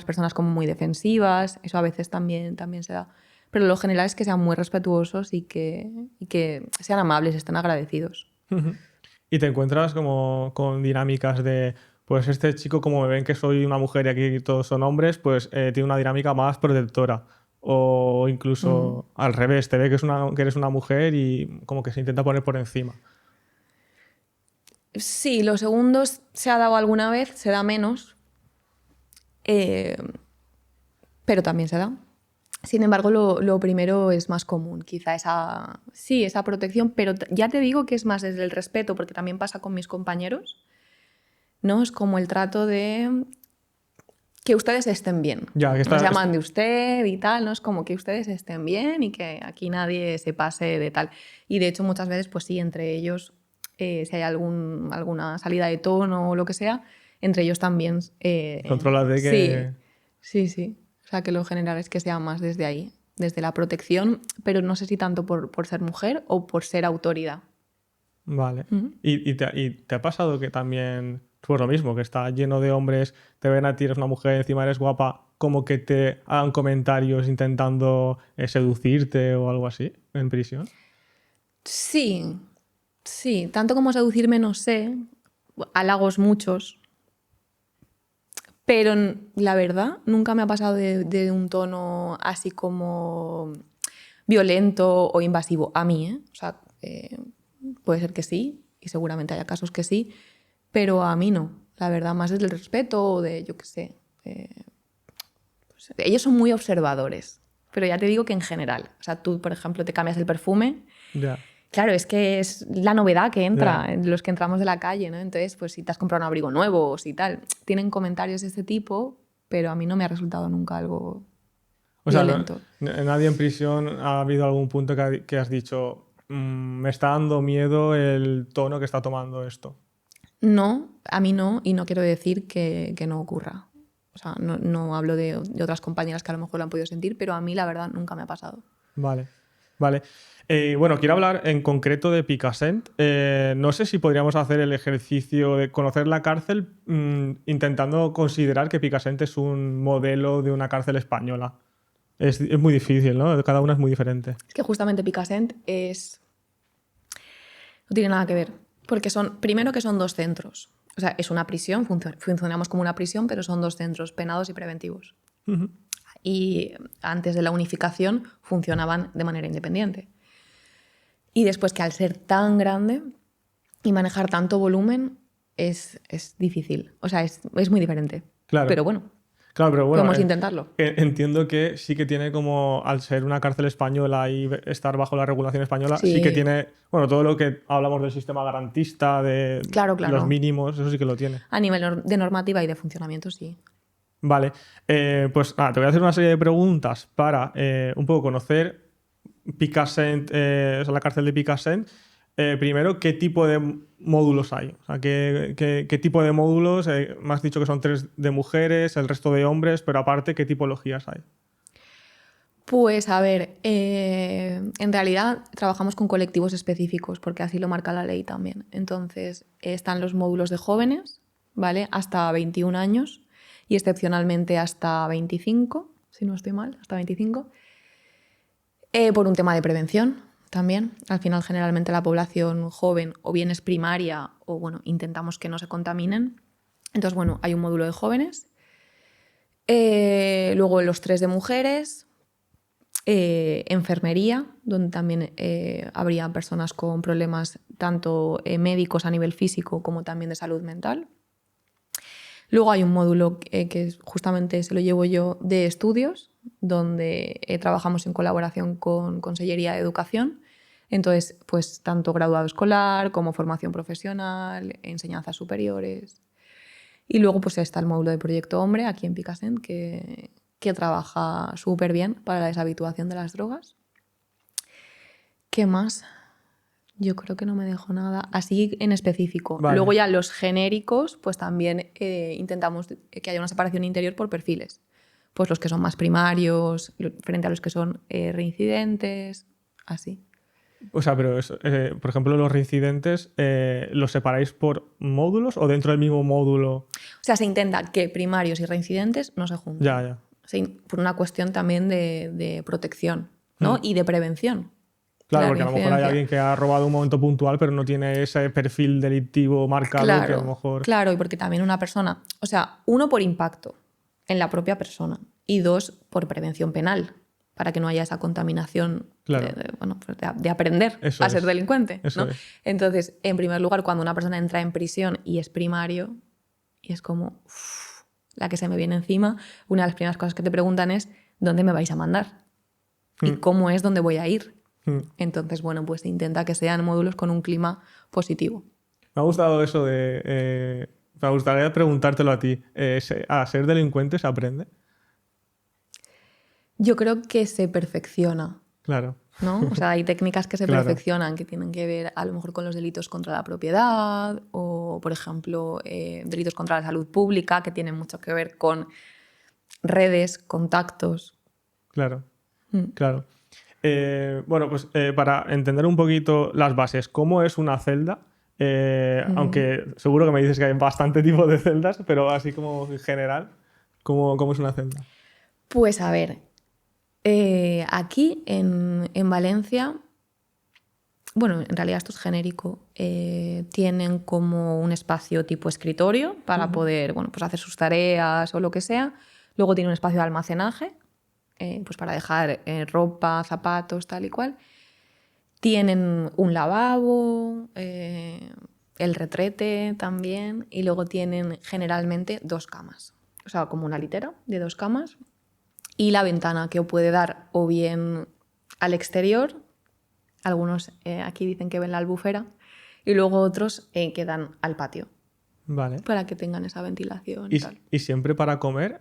personas como muy defensivas, eso a veces también se da. Pero lo general es que sean muy respetuosos y que sean amables, estén agradecidos. Y te encuentras como con dinámicas de, pues este chico como me ven que soy una mujer y aquí todos son hombres, pues tiene una dinámica más protectora. O incluso al revés, te ve que eres una mujer y como que se intenta poner por encima. Sí, lo segundo se ha dado alguna vez, se da menos, eh, pero también se da. Sin embargo, lo primero es más común, quizá esa protección, pero ya te digo que es más desde el respeto, porque también pasa con mis compañeros, ¿no? Es como el trato de que ustedes estén bien. Ya, que Nos llaman de usted y tal, ¿no? Es como que ustedes estén bien y que aquí nadie se pase de tal. Y de hecho muchas veces, pues sí, entre ellos, si hay alguna salida de tono o lo que sea, entre ellos también. controlas de Sí, que... sí. O sea, que lo general es que sea más desde ahí, desde la protección, pero no sé si tanto por ser mujer o por ser autoridad. Vale. ¿Y te ha pasado que también, pues lo mismo, que está lleno de hombres, te ven a ti, eres una mujer, encima eres guapa, como que te hagan comentarios intentando seducirte o algo así en prisión? Sí, sí, tanto como seducirme no sé, halagos muchos, pero la verdad nunca me ha pasado de un tono así como violento o invasivo a mí, ¿eh? O sea, puede ser que sí, y seguramente haya casos que sí, pero a mí no. La verdad, más es del respeto o de, yo qué sé. Pues, ellos son muy observadores, pero ya te digo que en general. O sea, tú, por ejemplo, te cambias el perfume. Ya, Claro, es que es la novedad que entra ya. en los que entramos de la calle, ¿no? Entonces, pues si te has comprado un abrigo nuevo o si tal, tienen comentarios de este tipo, pero a mí no me ha resultado nunca algo O sea, violento. nadie en prisión ha habido algún punto que has dicho, me está dando miedo el tono que está tomando esto". No, a mí no, y no quiero decir que no ocurra. O sea, no hablo de otras compañeras que a lo mejor lo han podido sentir, pero a mí la verdad nunca me ha pasado. Vale, vale. Bueno, quiero hablar en concreto de Picassent. No sé si podríamos hacer el ejercicio de conocer la cárcel intentando considerar que Picassent es un modelo de una cárcel española. Es muy difícil, ¿no? Cada una es muy diferente. Es que justamente Picassent no tiene nada que ver, porque primero que son dos centros. O sea, es una prisión, funcionamos como una prisión, pero son dos centros, penados y preventivos. Ujú. Y antes de la unificación funcionaban de manera independiente. Y después que al ser tan grande y manejar tanto volumen es difícil. O sea, es muy diferente. Claro, Pero bueno, claro, pero bueno, podemos intentarlo. entiendo que sí que tiene como, al ser una cárcel española y estar bajo la regulación española, sí que Sí, tiene, bueno, todo lo que hablamos del sistema garantista, de claro, los claro. mínimos, eso sí que lo tiene. A nivel de normativa y de funcionamiento, sí. Vale, pues nada, te voy a hacer una serie de preguntas para un poco conocer Picassent, o sea, la cárcel de Picassent. Primero, ¿qué tipo de módulos hay? O sea, ¿qué tipo de módulos? Me has dicho que son 3 de mujeres, el resto de hombres, pero aparte, ¿qué tipologías hay? Pues a ver, en realidad trabajamos con colectivos específicos porque así lo marca la ley también. Entonces, están los módulos de jóvenes, ¿vale? Hasta 21 años y excepcionalmente hasta 25, si no estoy mal, hasta 25. Por un tema de prevención también. Al final, generalmente la población joven o bien es primaria o, bueno, intentamos que no se contaminen. Entonces, bueno, hay un módulo de jóvenes. Luego los 3 de mujeres. Enfermería, donde también habría personas con problemas tanto médicos a nivel físico como también de salud mental. Luego hay un módulo que justamente se lo llevo yo de estudios, donde trabajamos en colaboración con Consellería de Educación. Entonces, pues tanto graduado escolar como formación profesional, enseñanzas superiores. Y luego pues está el módulo de Proyecto Hombre aquí en Picassent, que trabaja súper bien para la deshabituación de las drogas. ¿Qué más? Yo creo que no me dejo nada así en específico. Luego Vale. ya los genéricos, pues también intentamos que haya una separación interior por perfiles. Pues los que son más primarios, frente a los que son reincidentes, así. O sea, pero por ejemplo, los reincidentes, ¿los separáis por módulos o dentro del mismo módulo? O sea, se intenta que primarios y reincidentes no se Ya, junten. ya. Por una cuestión también de protección, ¿no? Mm, Y de prevención. Claro, la porque a lo mejor hay reincidencia. alguien que ha robado un momento puntual, pero no tiene ese perfil delictivo marcado que a lo Claro, mejor... claro, y porque también una persona, o sea, uno por impacto en la propia persona y dos por prevención penal, para que no haya esa contaminación Claro. bueno, pues de aprender Eso a ser es. delincuente, Eso ¿no? es. Entonces, en primer lugar, cuando una persona entra en prisión y es primario, y es como la que se me viene encima, una de las primeras cosas que te preguntan es ¿dónde me vais a mandar? ¿Y cómo es dónde voy a ir? Entonces, bueno, pues se intenta que sean módulos con un clima positivo. Me ha gustado eso de... me gustaría preguntártelo a ti. ¿A ser delincuente se aprende? Yo creo que se perfecciona, Claro. ¿no? O sea, hay técnicas que se Claro. perfeccionan, que tienen que ver a lo mejor con los delitos contra la propiedad o, por ejemplo, delitos contra la salud pública, que tienen mucho que ver con redes, contactos. Claro. Claro. Bueno, pues para entender un poquito las bases, ¿cómo es una celda? Aunque seguro que me dices que hay bastante tipo de celdas, pero así como en general, ¿cómo es una celda? Pues a ver, aquí en Valencia, bueno, en realidad esto es genérico, tienen como un espacio tipo escritorio para poder, bueno, pues hacer sus tareas o lo que sea. Luego tiene un espacio de almacenaje, pues para dejar ropa, zapatos, tal y cual. Tienen un lavabo, el retrete también, y luego tienen generalmente 2 camas. O sea, como una litera de 2 camas. Y la ventana que puede dar o bien al exterior, algunos aquí dicen que ven la albufera, y luego otros que dan al patio, Vale. para que tengan esa ventilación y tal. ¿Y siempre para comer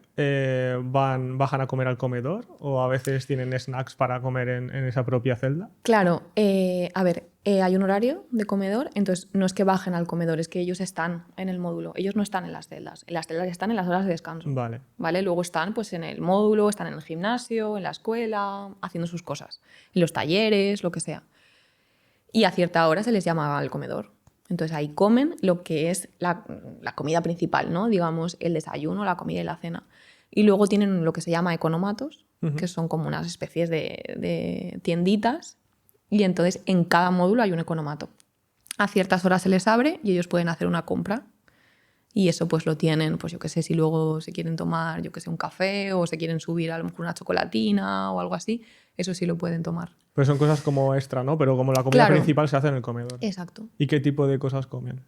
bajan a comer al comedor o a veces tienen snacks para comer en esa propia celda? Claro, a ver, hay un horario de comedor, entonces no es que bajen al comedor, es que ellos están en el módulo, ellos no están en las celdas están en las horas de descanso. Vale. ¿Vale? Luego están pues, en el módulo, están en el gimnasio, en la escuela, haciendo sus cosas, en los talleres, lo que sea. Y a cierta hora se les llama al comedor. Entonces ahí comen lo que es la comida principal, ¿no? Digamos, el desayuno, la comida y la cena. Y luego tienen lo que se llama economatos, que son como unas especies de tienditas. Y entonces en cada módulo hay un economato. A ciertas horas se les abre y ellos pueden hacer una compra. Y eso pues lo tienen, pues yo qué sé, si luego se quieren tomar, yo qué sé, un café o se quieren subir a lo mejor una chocolatina o algo así, eso sí lo pueden tomar. Pues son cosas como extra, ¿no? Pero como la comida Claro. principal se hace en el comedor. Exacto. ¿Y qué tipo de cosas comen?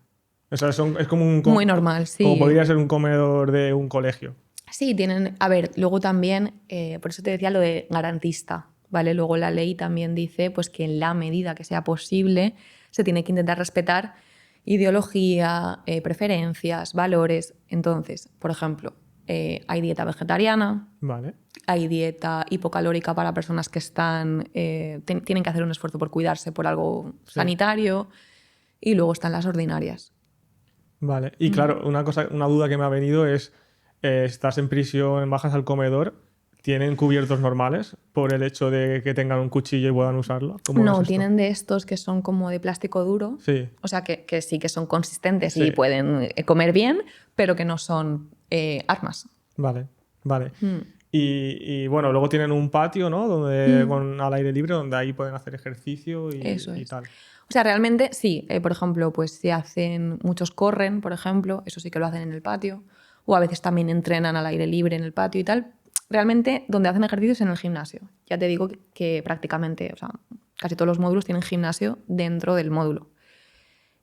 O sea, es como un... Muy normal, sí. Como podría ser un comedor de un colegio. Sí, tienen... A ver, luego también, por eso te decía lo de garantista, ¿vale? Luego la ley también dice pues, que en la medida que sea posible se tiene que intentar respetar ideología, preferencias, valores. Entonces, por ejemplo, hay dieta vegetariana, Vale. hay dieta hipocalórica para personas que están tienen que hacer un esfuerzo por cuidarse por algo sanitario, y luego están las ordinarias. Vale. Y claro, una duda que me ha venido es, estás en prisión, bajas al comedor, ¿tienen cubiertos normales por el hecho de que tengan un cuchillo y puedan usarlo? ¿Cómo es No, esto? tienen de estos que son como de plástico duro, Sí. o sea que sí que son consistentes Sí. y pueden comer bien, pero que no son armas. Vale, vale. Y bueno, luego tienen un patio, ¿no? Donde, al aire libre, donde ahí pueden hacer ejercicio Eso y es. tal. O sea, realmente sí, por ejemplo, pues si hacen, muchos corren, por ejemplo, eso sí que lo hacen en el patio, o a veces también entrenan al aire libre en el patio y tal. Realmente donde hacen ejercicio es en el gimnasio. Ya te digo que prácticamente, o sea, casi todos los módulos tienen gimnasio dentro del módulo.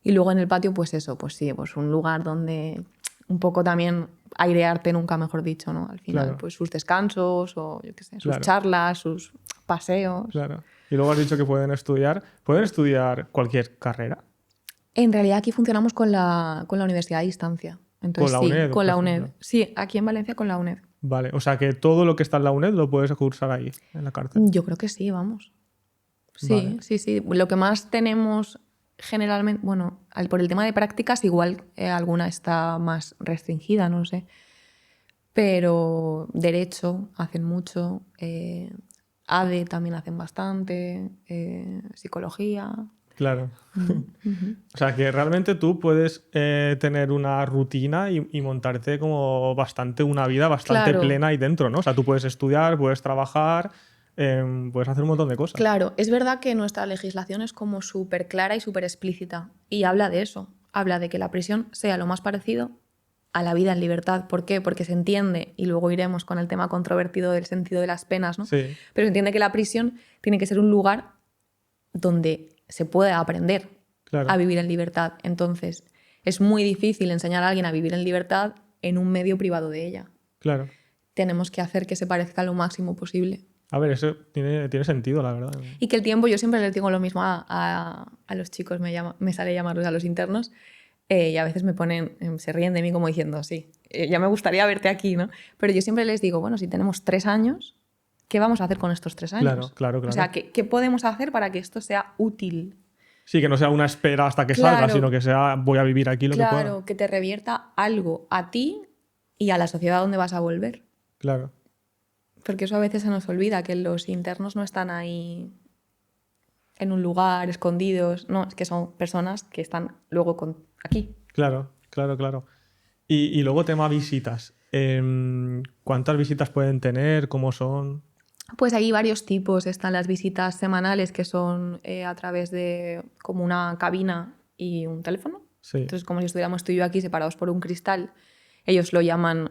Y luego en el patio, pues eso, pues sí, pues un lugar donde un poco también airearte, nunca mejor dicho, ¿no? Al final, Claro. pues sus descansos o yo qué sé, sus Claro. charlas, sus paseos. Claro. Y luego has dicho que pueden estudiar. ¿Pueden estudiar cualquier carrera? En realidad aquí funcionamos con la universidad a distancia. Entonces, ¿Con la UNED, sí, con por la UNED. ejemplo? Sí, aquí en Valencia con la UNED. Vale. O sea que todo lo que está en la UNED lo puedes cursar ahí, en la cárcel. Yo creo que sí, vamos. Sí, Vale. sí. Lo que más tenemos generalmente, bueno, por el tema de prácticas, igual alguna está más restringida, no sé. Pero derecho hacen mucho, ADE también hacen bastante, psicología. Claro. O sea que realmente tú puedes tener una rutina y montarte como una vida bastante Claro. plena ahí dentro, ¿no? O sea, tú puedes estudiar, puedes trabajar, puedes hacer un montón de cosas. Claro, es verdad que nuestra legislación es como súper clara y súper explícita y habla de eso, habla de que la prisión sea lo más parecido a la vida en libertad. ¿Por qué? Porque se entiende, y luego iremos con el tema controvertido del sentido de las penas, ¿no? Sí, Pero se entiende que la prisión tiene que ser un lugar donde se pueda aprender claro, a vivir en libertad. Entonces, es muy difícil enseñar a alguien a vivir en libertad en un medio privado de ella. claro. Tenemos que hacer que se parezca lo máximo posible. A ver, eso tiene sentido, la verdad. Y que el tiempo, yo siempre les digo lo mismo a los chicos, me sale llamarlos a los internos, y a veces me ponen, se ríen de mí como diciendo, sí, ya me gustaría verte aquí, ¿no? Pero yo siempre les digo, bueno, si tenemos 3 años, ¿qué vamos a hacer con estos 3 años? Claro. O sea, ¿qué podemos hacer para que esto sea útil? Sí, que no sea una espera hasta que Claro. salga, sino que sea voy a vivir aquí lo que pueda. Claro, que te revierta algo a ti y a la sociedad donde vas a volver. Claro. Porque eso a veces se nos olvida, que los internos no están ahí en un lugar, escondidos. No, es que son personas que están luego aquí. Claro. Y luego tema visitas. ¿Cuántas visitas pueden tener? ¿Cómo son? Pues hay varios tipos. Están las visitas semanales, que son a través de como una cabina y un teléfono. Sí. Entonces, como si estuviéramos tú y yo aquí separados por un cristal. Ellos lo llaman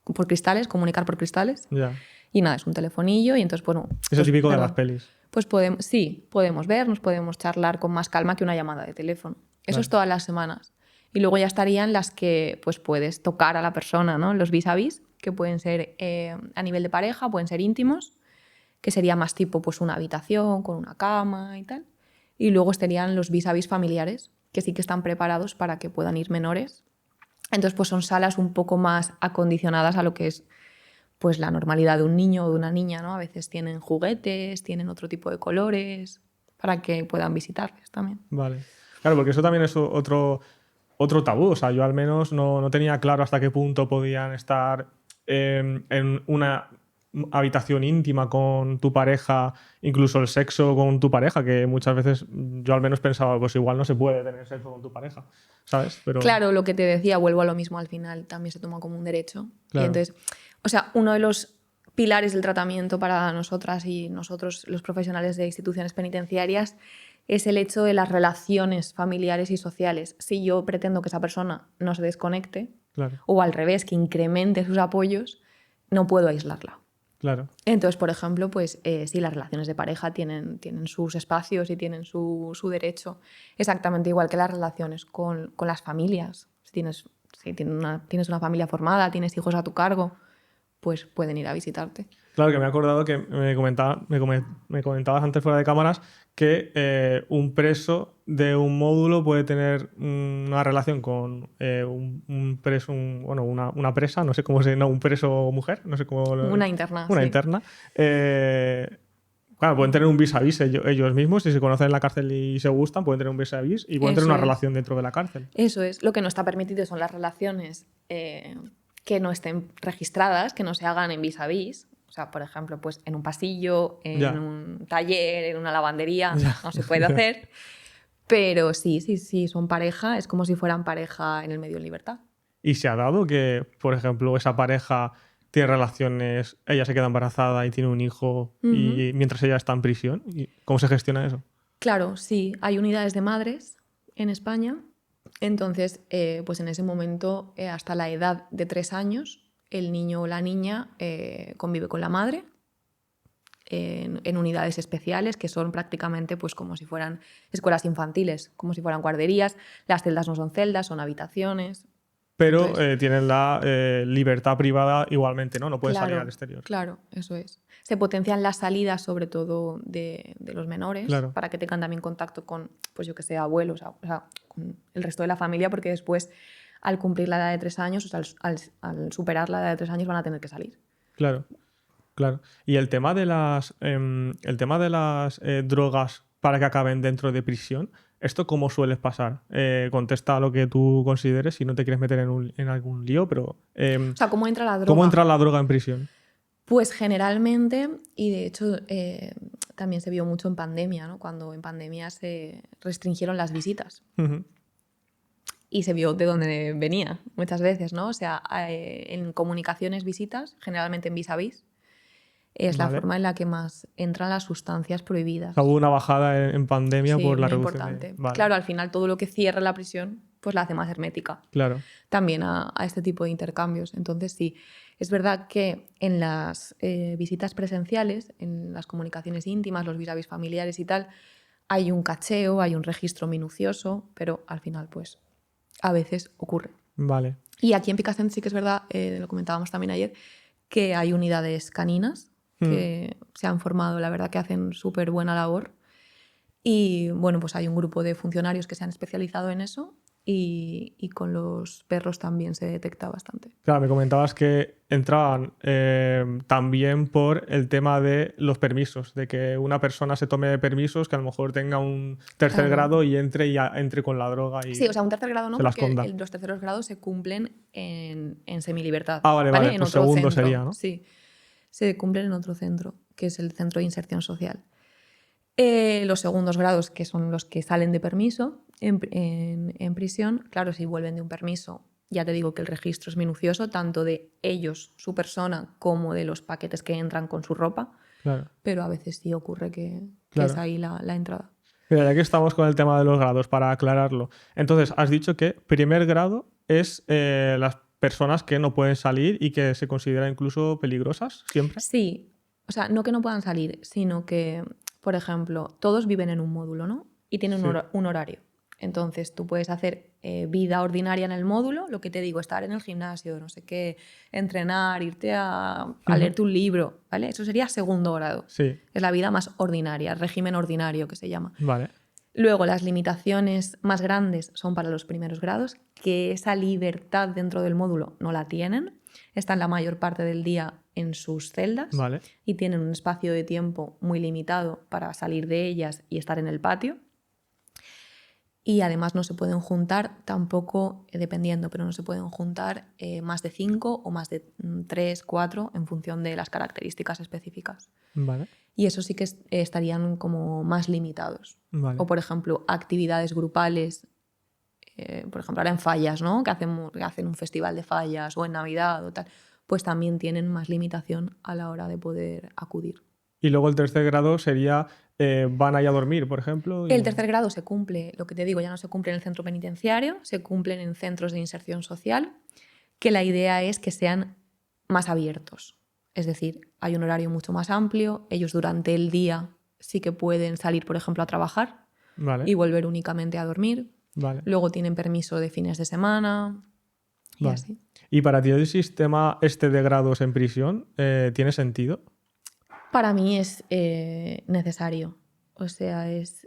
por cristales, comunicar por cristales. Ya. Y nada, es un telefonillo y entonces, bueno... Es el típico de las pelis. Pues podemos vernos, podemos charlar con más calma que una llamada de teléfono. Eso es todas las semanas. Y luego ya estarían las que pues puedes tocar a la persona, ¿no? Los vis-a-vis, que pueden ser a nivel de pareja, pueden ser íntimos, que sería más tipo pues una habitación con una cama y tal. Y luego estarían los vis-a-vis familiares, que sí que están preparados para que puedan ir menores. Entonces pues son salas un poco más acondicionadas a lo que es pues la normalidad de un niño o de una niña, ¿no? A veces tienen juguetes, tienen otro tipo de colores, para que puedan visitarles también. Vale. Claro, porque eso también es otro tabú. O sea, yo al menos no tenía claro hasta qué punto podían estar en una habitación íntima con tu pareja, incluso el sexo con tu pareja, que muchas veces yo al menos pensaba, pues igual no se puede tener sexo con tu pareja, ¿sabes? Pero... Claro, lo que te decía, vuelvo a lo mismo al final, también se toma como un derecho. Claro. Y entonces, o sea, uno de los pilares del tratamiento para nosotras y nosotros, los profesionales de instituciones penitenciarias, es el hecho de las relaciones familiares y sociales. Si yo pretendo que esa persona no se desconecte, Claro. o al revés, que incremente sus apoyos, no puedo aislarla. Claro. Entonces, por ejemplo, pues sí, las relaciones de pareja tienen sus espacios y tienen su derecho, exactamente igual que las relaciones con las familias. Si tienes una familia formada, tienes hijos a tu cargo, pues pueden ir a visitarte. Claro, que me he acordado que me comentabas antes fuera de cámaras que un preso de un módulo puede tener una relación con un preso, una presa, no sé cómo se... No, un preso mujer, no sé cómo... Una interna, Una sí. interna. Claro, pueden tener un vis-a-vis ellos mismos, si se conocen en la cárcel y se gustan, pueden tener un vis-a-vis y pueden tener una relación dentro de la cárcel. Eso es. Lo que no está permitido son las relaciones que no estén registradas, que no se hagan en vis-a-vis. O sea, por ejemplo, pues en un pasillo, en un taller, en una lavandería, no se puede hacer. Pero sí, son pareja, es como si fueran pareja en el medio en libertad. ¿Y se ha dado que, por ejemplo, esa pareja tiene relaciones, ella se queda embarazada y tiene un hijo y mientras ella está en prisión? ¿Cómo se gestiona eso? Claro, sí. Hay unidades de madres en España. Entonces, pues en ese momento, hasta la edad de 3 años, el niño o la niña convive con la madre en unidades especiales que son prácticamente pues, como si fueran escuelas infantiles, como si fueran guarderías. Las celdas no son celdas, son habitaciones. Pero Entonces, tienen la libertad privada igualmente, ¿no? No pueden salir al exterior. Claro, eso es. Se potencian las salidas, sobre todo de los menores, para que tengan también contacto con, pues yo que sé, abuelos, o sea, con el resto de la familia, porque después, al cumplir la edad de 3 años, o sea, al superar la edad de 3 años, van a tener que salir. Claro. Y el tema de las drogas para que acaben dentro de prisión, ¿esto cómo suele pasar? Contesta lo que tú consideres si no te quieres meter en algún lío, pero... o sea, ¿cómo entra la droga? ¿Cómo entra la droga en prisión? Pues generalmente, y de hecho también se vio mucho en pandemia, ¿no? Cuando en pandemia se restringieron las visitas. Y se vio de dónde venía muchas veces, ¿no? O sea, en comunicaciones, visitas, generalmente en vis-a-vis, Es la Vale. forma en la que más entran las sustancias prohibidas. Hubo una bajada en pandemia Sí, por la muy reducción importante. Vale. Claro, al final todo lo que cierra la prisión pues la hace más hermética Claro. también a este tipo de intercambios. Entonces sí, es verdad que en las visitas presenciales, en las comunicaciones íntimas, los vis-a-vis familiares y tal, hay un cacheo, hay un registro minucioso, pero al final pues a veces ocurre. Vale. Y aquí en Picassent sí que es verdad, lo comentábamos también ayer, que hay unidades caninas que se han formado, la verdad que hacen súper buena labor. Y bueno, pues hay un grupo de funcionarios que se han especializado en eso y con los perros también se detecta bastante. Claro, me comentabas que entraban también por el tema de los permisos, de que una persona se tome permisos, que a lo mejor tenga un tercer Claro. grado y entre con la droga y Sí, o sea, un tercer grado no, se la porque esconda. los terceros grados se cumplen en semilibertad. Ah, vale, En pues otro segundo centro. sería, ¿no? Sí, se cumplen en otro centro, que es el centro de inserción social. Los segundos grados, que son los que salen de permiso en prisión, claro, si vuelven de un permiso, ya te digo que el registro es minucioso, tanto de ellos, su persona, como de los paquetes que entran con su ropa, Claro. pero a veces sí ocurre que Claro. es ahí la entrada. Mira, ya que estamos con el tema de los grados, para aclararlo. Entonces, has dicho que primer grado es las personas que no pueden salir y que se consideran incluso peligrosas, siempre. Sí, o sea, no que no puedan salir, sino que, por ejemplo, todos viven en un módulo, ¿no? Y tienen Sí. un horario. Entonces, tú puedes hacer vida ordinaria en el módulo, lo que te digo, estar en el gimnasio, no sé qué, entrenar, irte a leerte un libro, ¿vale? Eso sería segundo grado. Sí. Es la vida más ordinaria, régimen ordinario que se llama. Vale. Luego, las limitaciones más grandes son para los primeros grados, que esa libertad dentro del módulo no la tienen. Están la mayor parte del día en sus celdas Vale. y tienen un espacio de tiempo muy limitado para salir de ellas y estar en el patio. Y además no se pueden juntar tampoco, dependiendo, pero no se pueden juntar más de 5 o más de 3, 4 en función de las características específicas. Vale. Y eso sí que estarían como más limitados. Vale. O, por ejemplo, actividades grupales, por ejemplo, ahora en Fallas, ¿no? Que hacen un festival de fallas, o en Navidad o tal, pues también tienen más limitación a la hora de poder acudir. Y luego el tercer grado sería, van ahí a dormir, por ejemplo. El tercer grado se cumple, lo que te digo, ya no se cumple en el centro penitenciario, se cumplen en centros de inserción social, que la idea es que sean más abiertos. Es decir, hay un horario mucho más amplio, ellos durante el día sí que pueden salir, por ejemplo, a trabajar Vale. y volver únicamente a dormir. Vale. Luego tienen permiso de fines de semana y Vale. así. ¿Y para ti el sistema este de grados en prisión tiene sentido? Para mí es necesario. O sea, es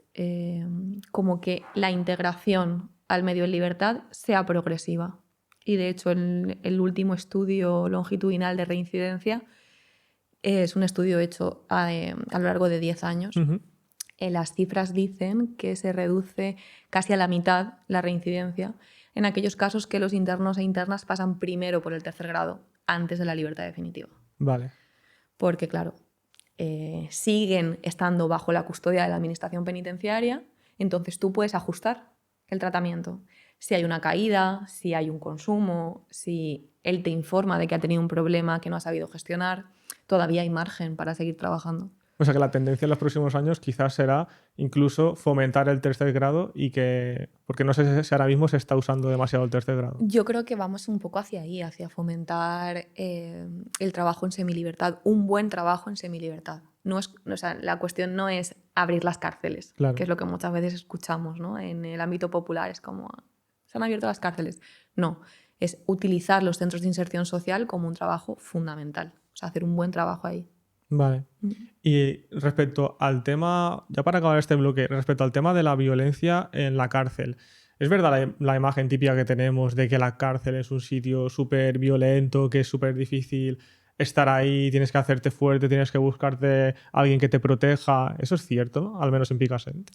como que la integración al medio en libertad sea progresiva. Y de hecho, el último estudio longitudinal de reincidencia es un estudio hecho a lo largo de 10 años. Ujú. Las cifras dicen que se reduce casi a la mitad la reincidencia en aquellos casos que los internos e internas pasan primero por el tercer grado, antes de la libertad definitiva. Vale. Porque, claro, siguen estando bajo la custodia de la administración penitenciaria, entonces tú puedes ajustar el tratamiento. Si hay una caída, si hay un consumo, si él te informa de que ha tenido un problema que no ha sabido gestionar, todavía hay margen para seguir trabajando. O sea que la tendencia en los próximos años quizás será incluso fomentar el tercer grado y que... Porque no sé si ahora mismo se está usando demasiado el tercer grado. Yo creo que vamos un poco hacia ahí, hacia fomentar el trabajo en semilibertad, un buen trabajo en semilibertad. No es, o sea, la cuestión no es abrir las cárceles, Claro. que es lo que muchas veces escuchamos, ¿no? En el ámbito popular es como, se han abierto las cárceles. No, es utilizar los centros de inserción social como un trabajo fundamental, o sea, hacer un buen trabajo ahí. Vale. Y respecto al tema, ya para acabar este bloque, respecto al tema de la violencia en la cárcel, ¿es verdad la imagen típica que tenemos de que la cárcel es un sitio súper violento, que es súper difícil estar ahí, tienes que hacerte fuerte, tienes que buscarte a alguien que te proteja? ¿Eso es cierto, ¿no? Al menos en Picassent.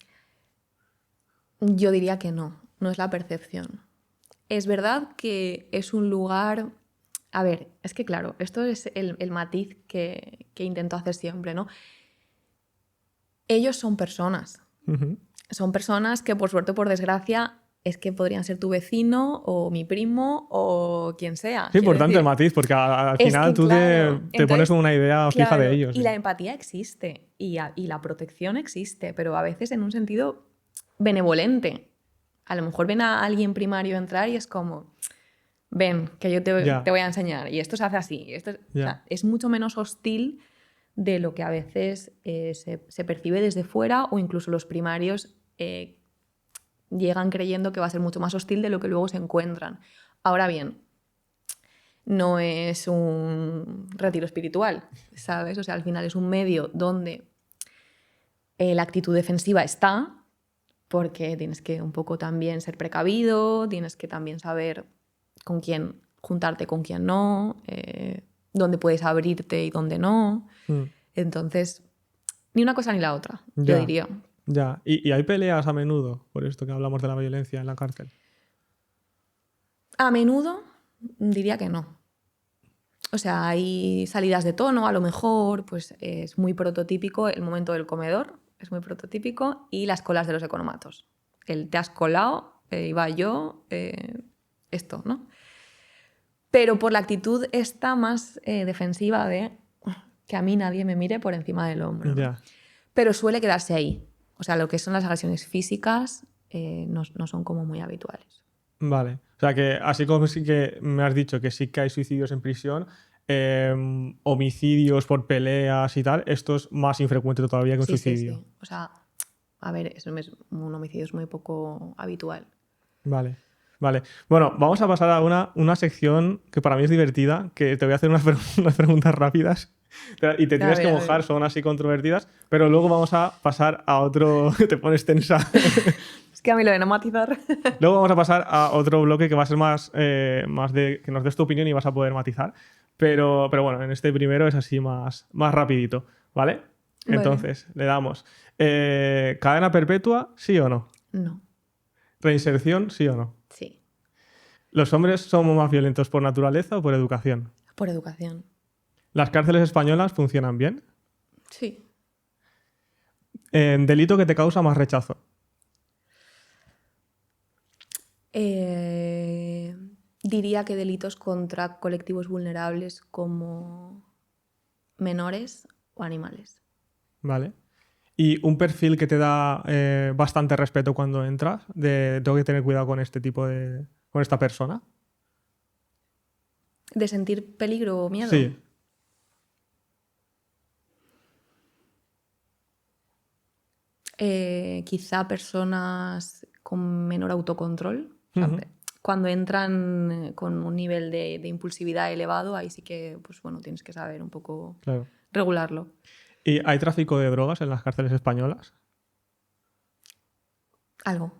Yo diría que no, no es la percepción. Es verdad que es un lugar... A ver, es que claro, esto es el matiz que intento hacer siempre, ¿no? Ellos son personas. Ujú. Son personas que, por suerte o por desgracia, es que podrían ser tu vecino o mi primo o quien sea. Es Quiero importante el decir, matiz porque al es final que, tú claro, te pones entonces, con una idea fija de claro, ellos. y Sí. la empatía existe y la protección existe, pero a veces en un sentido benevolente. A lo mejor ven a alguien primario entrar y es como, ven, que yo te Ya, voy a enseñar, y esto se hace así. O ya. sea, es mucho menos hostil de lo que a veces se percibe desde fuera, o incluso los primarios llegan creyendo que va a ser mucho más hostil de lo que luego se encuentran. Ahora bien, no es un retiro espiritual, ¿sabes? O sea, al final es un medio donde la actitud defensiva está, porque tienes que un poco también ser precavido, tienes que también saber con quién juntarte, con quién no, dónde puedes abrirte y dónde no. Mm. Entonces, ni una cosa ni la otra, yo Ya, diría. ya. Y hay peleas a menudo, por esto que hablamos de la violencia en la cárcel. A menudo diría que no. O sea, hay salidas de tono, a lo mejor, pues es muy prototípico el momento del comedor, es muy prototípico, y las colas de los economatos. El te has colado, iba yo, esto, ¿no? Pero por la actitud esta más defensiva de que a mí nadie me mire por encima del hombro, ¿no? Ya, Pero suele quedarse ahí. O sea, lo que son las agresiones físicas no son como muy habituales. vale. O sea que así como sí que me has dicho que sí que hay suicidios en prisión, homicidios por peleas y tal, esto es más infrecuente todavía que un Sí, sí, suicidio. sí. O sea, a ver, un homicidio es muy poco habitual. Vale, vale. Bueno, vamos a pasar a una sección que para mí es divertida, que te voy a hacer unas preguntas rápidas y te tienes que A mojar, ver. son así controvertidas, pero luego vamos a pasar a otro... Te pones tensa. Es que a mí lo de no matizar. Luego vamos a pasar a otro bloque que va a ser más, más de que nos des tu opinión y vas a poder matizar. Pero bueno, en este primero es así más rapidito, ¿vale? Vale. Entonces, le damos. ¿Cadena perpetua, sí o no? No. ¿Reinserción, sí o no? Sí. ¿Los hombres somos más violentos por naturaleza o por educación? Por educación. ¿Las cárceles españolas funcionan bien? Sí. ¿Delito que te causa más rechazo? Diría que delitos contra colectivos vulnerables como menores o animales. ¿Vale? ¿Y un perfil que te da bastante respeto cuando entras? De tengo que tener cuidado con este tipo de... con esta persona. ¿De sentir peligro o miedo? Sí. Quizá personas con menor autocontrol. O sea, Ujú. cuando entran con un nivel de impulsividad elevado, ahí sí que, pues bueno, tienes que saber un poco Claro. regularlo. ¿Y hay tráfico de drogas en las cárceles españolas? Algo.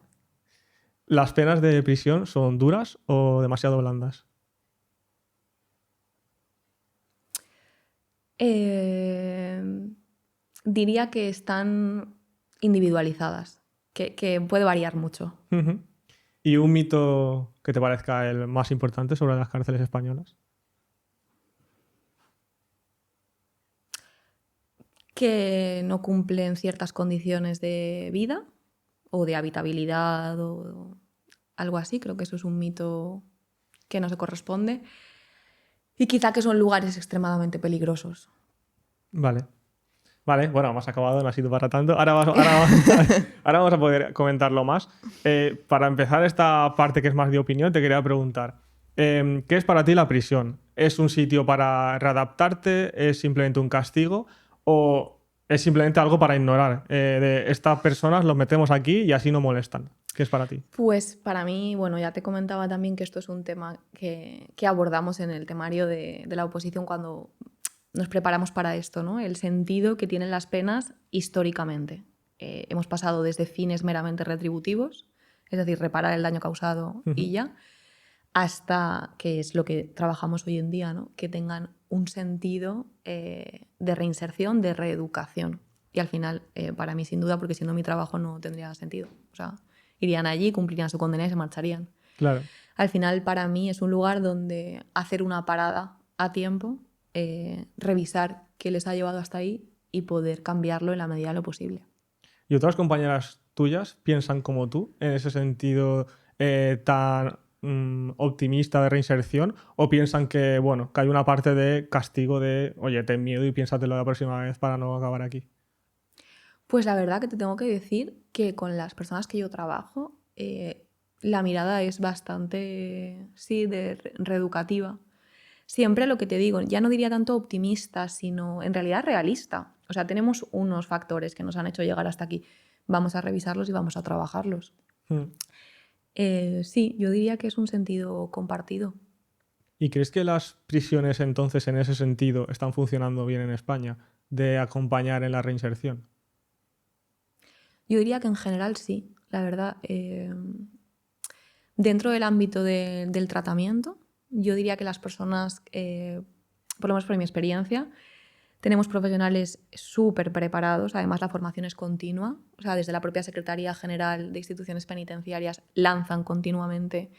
¿Las penas de prisión son duras o demasiado blandas? Eh, Diría que están individualizadas, que puede variar mucho. Ujú. ¿Y un mito que te parezca el más importante sobre las cárceles españolas? Que no cumplen ciertas condiciones de vida o de habitabilidad o algo así. Creo que eso es un mito que no se corresponde. Y quizá que son lugares extremadamente peligrosos. Vale. Vale, bueno, hemos acabado, no ha sido para tanto. Ahora vamos a poder comentarlo más. Para empezar esta parte que es más de opinión, te quería preguntar, ¿qué es para ti la prisión? ¿Es un sitio para readaptarte? ¿Es simplemente un castigo? ¿O es simplemente algo para ignorar? De estas personas los metemos aquí y así no molestan. ¿Qué es para ti? Pues para mí, bueno, ya te comentaba también que esto es un tema que abordamos en el temario de la oposición cuando nos preparamos para esto, ¿no? El sentido que tienen las penas históricamente. Hemos pasado desde fines meramente retributivos, es decir, reparar el daño causado y Ujú. ya, hasta que es lo que trabajamos hoy en día, ¿no? Que tengan un sentido de reinserción, de reeducación. Y al final, para mí, sin duda, porque si no mi trabajo no tendría sentido. O sea, irían allí, cumplirían su condena y se marcharían. Claro. Al final, para mí, es un lugar donde hacer una parada a tiempo, revisar qué les ha llevado hasta ahí y poder cambiarlo en la medida de lo posible. ¿Y otras compañeras tuyas piensan como tú en ese sentido tan optimista de reinserción, o piensan que, bueno, que hay una parte de castigo de, oye, ten miedo y piénsatelo la próxima vez para no acabar aquí? Pues la verdad que te tengo que decir que con las personas que yo trabajo, la mirada es bastante, sí, reeducativa. Siempre lo que te digo, ya no diría tanto optimista, sino en realidad realista. O sea, tenemos unos factores que nos han hecho llegar hasta aquí. Vamos a revisarlos y vamos a trabajarlos. Mm. Sí, yo diría que es un sentido compartido. ¿Y crees que las prisiones entonces en ese sentido están funcionando bien en España de acompañar en la reinserción? Yo diría que en general sí, la verdad. Dentro del ámbito del tratamiento, yo diría que las personas, por lo menos por mi experiencia, tenemos profesionales súper preparados, además la formación es continua, o sea, desde la propia Secretaría General de Instituciones Penitenciarias lanzan continuamente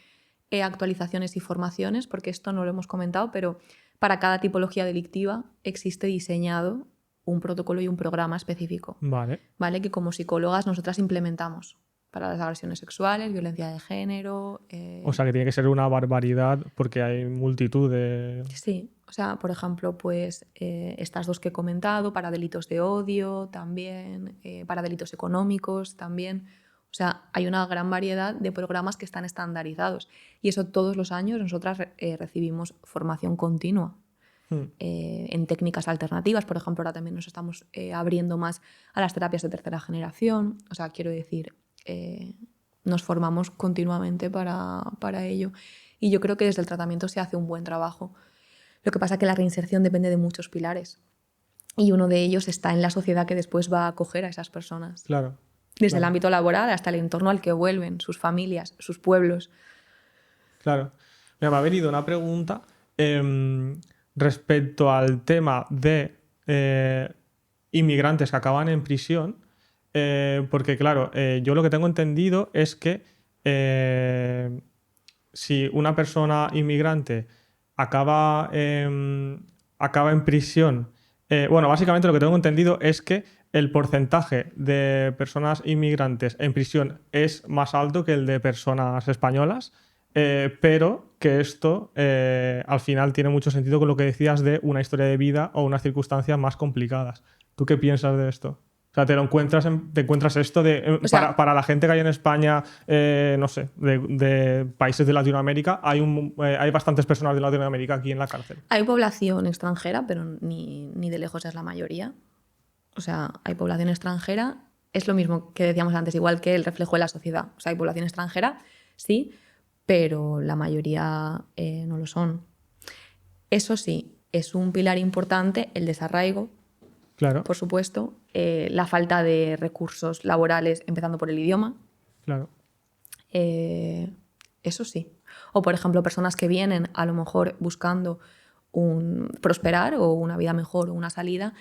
actualizaciones y formaciones, porque esto no lo hemos comentado, pero para cada tipología delictiva existe diseñado un protocolo y un programa específico, Vale. ¿vale? Que como psicólogas nosotras implementamos para las agresiones sexuales, violencia de género. O sea que tiene que ser una barbaridad porque hay multitud de... Sí, o sea, por ejemplo, pues estas dos que he comentado, para delitos de odio también, para delitos económicos también. O sea, hay una gran variedad de programas que están estandarizados y eso todos los años nosotras recibimos formación continua en técnicas alternativas. Por ejemplo, ahora también nos estamos abriendo más a las terapias de tercera generación. O sea, quiero decir, nos formamos continuamente para ello. Y yo creo que desde el tratamiento se hace un buen trabajo. Lo que pasa es que la reinserción depende de muchos pilares. Y uno de ellos está en la sociedad que después va a acoger a esas personas. Claro. Desde el Claro. ámbito laboral hasta el entorno al que vuelven, sus familias, sus pueblos. Claro. Mira, me ha venido una pregunta respecto al tema de inmigrantes que acaban en prisión, porque claro, yo lo que tengo entendido es que si una persona inmigrante acaba, acaba en prisión, bueno, básicamente lo que tengo entendido es que el porcentaje de personas inmigrantes en prisión es más alto que el de personas españolas. Pero que esto al final tiene mucho sentido con lo que decías de una historia de vida o unas circunstancias más complicadas. ¿Tú qué piensas de esto? O sea, te encuentras esto de O sea, para la gente que hay en España, no sé, de países de Latinoamérica, hay bastantes personas de Latinoamérica aquí en la cárcel. hay población extranjera, pero ni de lejos es la mayoría. O sea, hay población extranjera, es lo mismo que decíamos antes, igual que el reflejo de la sociedad. O sea, hay población extranjera, sí, pero la mayoría no lo son. Eso sí, es un pilar importante el desarraigo, Claro, por supuesto, la falta de recursos laborales, empezando por el idioma. claro. Eso sí. O, por ejemplo, personas que vienen a lo mejor buscando prosperar o una vida mejor o una salida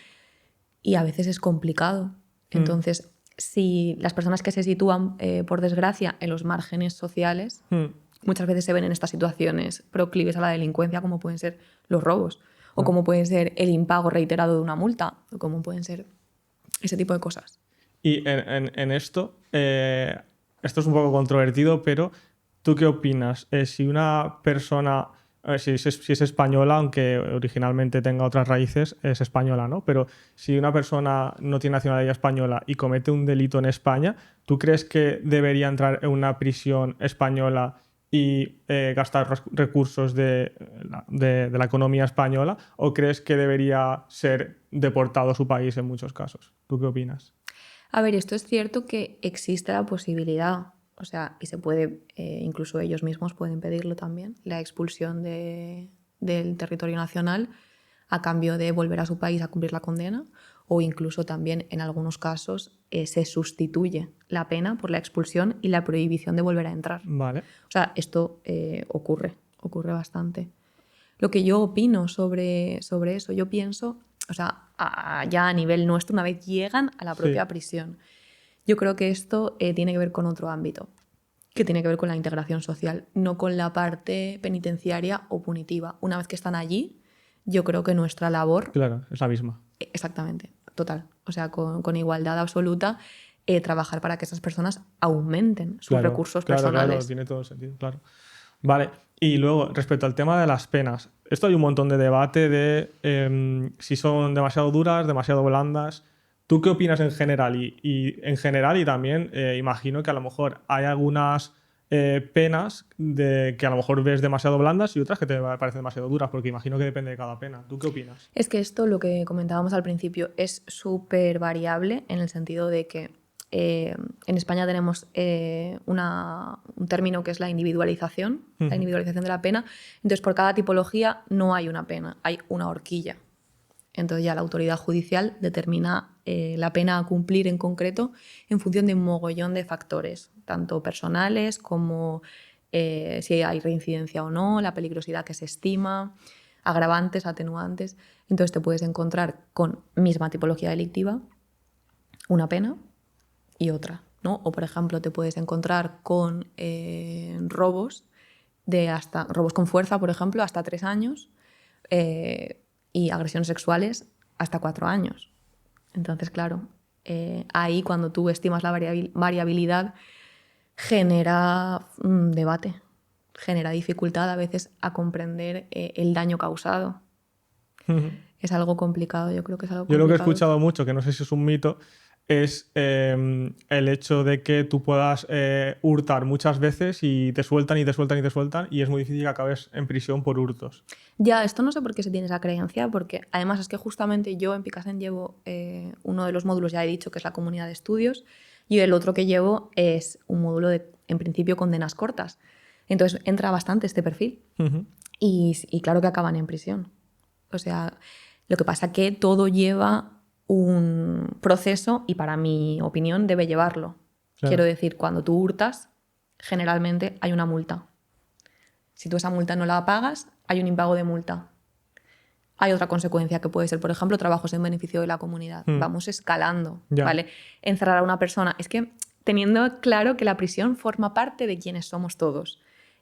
y a veces es complicado. Entonces, si las personas que se sitúan, por desgracia, en los márgenes sociales, muchas veces se ven en estas situaciones proclives a la delincuencia, como pueden ser los robos, o como pueden ser el impago reiterado de una multa, o como pueden ser ese tipo de cosas. Y en esto, esto es un poco controvertido, pero ¿tú qué opinas? Si una persona, si es española, aunque originalmente tenga otras raíces, es española, ¿no? Pero si una persona no tiene nacionalidad española y comete un delito en España, ¿tú crees que debería entrar en una prisión española y gastar recursos de la economía española? ¿O crees que debería ser deportado a su país en muchos casos? ¿Tú qué opinas? A ver, esto es cierto que existe la posibilidad, o sea, y se puede, incluso ellos mismos pueden pedirlo también, la expulsión del territorio nacional a cambio de volver a su país a cumplir la condena, o incluso también en algunos casos se sustituye la pena por la expulsión y la prohibición de volver a entrar. Vale. O sea, esto ocurre bastante. Lo que yo opino sobre eso, yo pienso, o sea, ya a nivel nuestro, una vez llegan a la propia prisión, yo creo que esto tiene que ver con otro ámbito, que tiene que ver con la integración social, no con la parte penitenciaria o punitiva. Una vez que están allí, yo creo que nuestra labor... Claro, es la misma. Exactamente, total. O sea, con igualdad absoluta, trabajar para que esas personas aumenten sus Claro, recursos claro, personales. claro, tiene todo el sentido, claro. Vale, y luego, respecto al tema de las penas, esto hay un montón de debate de si son demasiado duras, demasiado blandas. ¿Tú qué opinas en general? Y en general, y también imagino que a lo mejor hay algunas penas que a lo mejor ves demasiado blandas y otras que te parecen demasiado duras, porque imagino que depende de cada pena. ¿Tú qué opinas? Es que esto, lo que comentábamos al principio, es súper variable en el sentido de que en España tenemos un término que es la individualización de la pena. Entonces, por cada tipología no hay una pena, hay una horquilla. Entonces ya la autoridad judicial determina la pena a cumplir en concreto en función de un mogollón de factores, tanto personales como si hay reincidencia o no, la peligrosidad que se estima, agravantes, atenuantes. Entonces te puedes encontrar con misma tipología delictiva, una pena y otra, ¿no? O por ejemplo te puedes encontrar con robos con fuerza, por ejemplo, hasta 3 años. Y agresiones sexuales hasta 4 años. Entonces, claro, ahí cuando tú estimas la variabilidad genera debate, genera dificultad a veces a comprender el daño causado. Es algo complicado, yo creo que es algo Yo complicado. lo que he escuchado mucho, que no sé si es un mito, es el hecho de que tú puedas hurtar muchas veces y te sueltan y te sueltan y te sueltan y es muy difícil que acabes en prisión por hurtos. Ya, esto no sé por qué se tiene esa creencia, porque además es que justamente yo en Picasen llevo uno de los módulos, ya he dicho, que es la comunidad de estudios, y el otro que llevo es un módulo de, en principio, condenas cortas. Entonces entra bastante este perfil y claro que acaban en prisión. O sea, lo que pasa que todo lleva un proceso y para mi opinión debe llevarlo. Claro. Quiero decir, cuando tú hurtas, generalmente hay una multa. Si tú esa multa no la pagas, hay un impago de multa. Hay otra consecuencia que puede ser, por ejemplo, trabajos en beneficio de la comunidad. Vamos escalando, Ya. ¿vale? Encerrar a una persona. Es que teniendo claro que la prisión forma parte de quienes somos todos.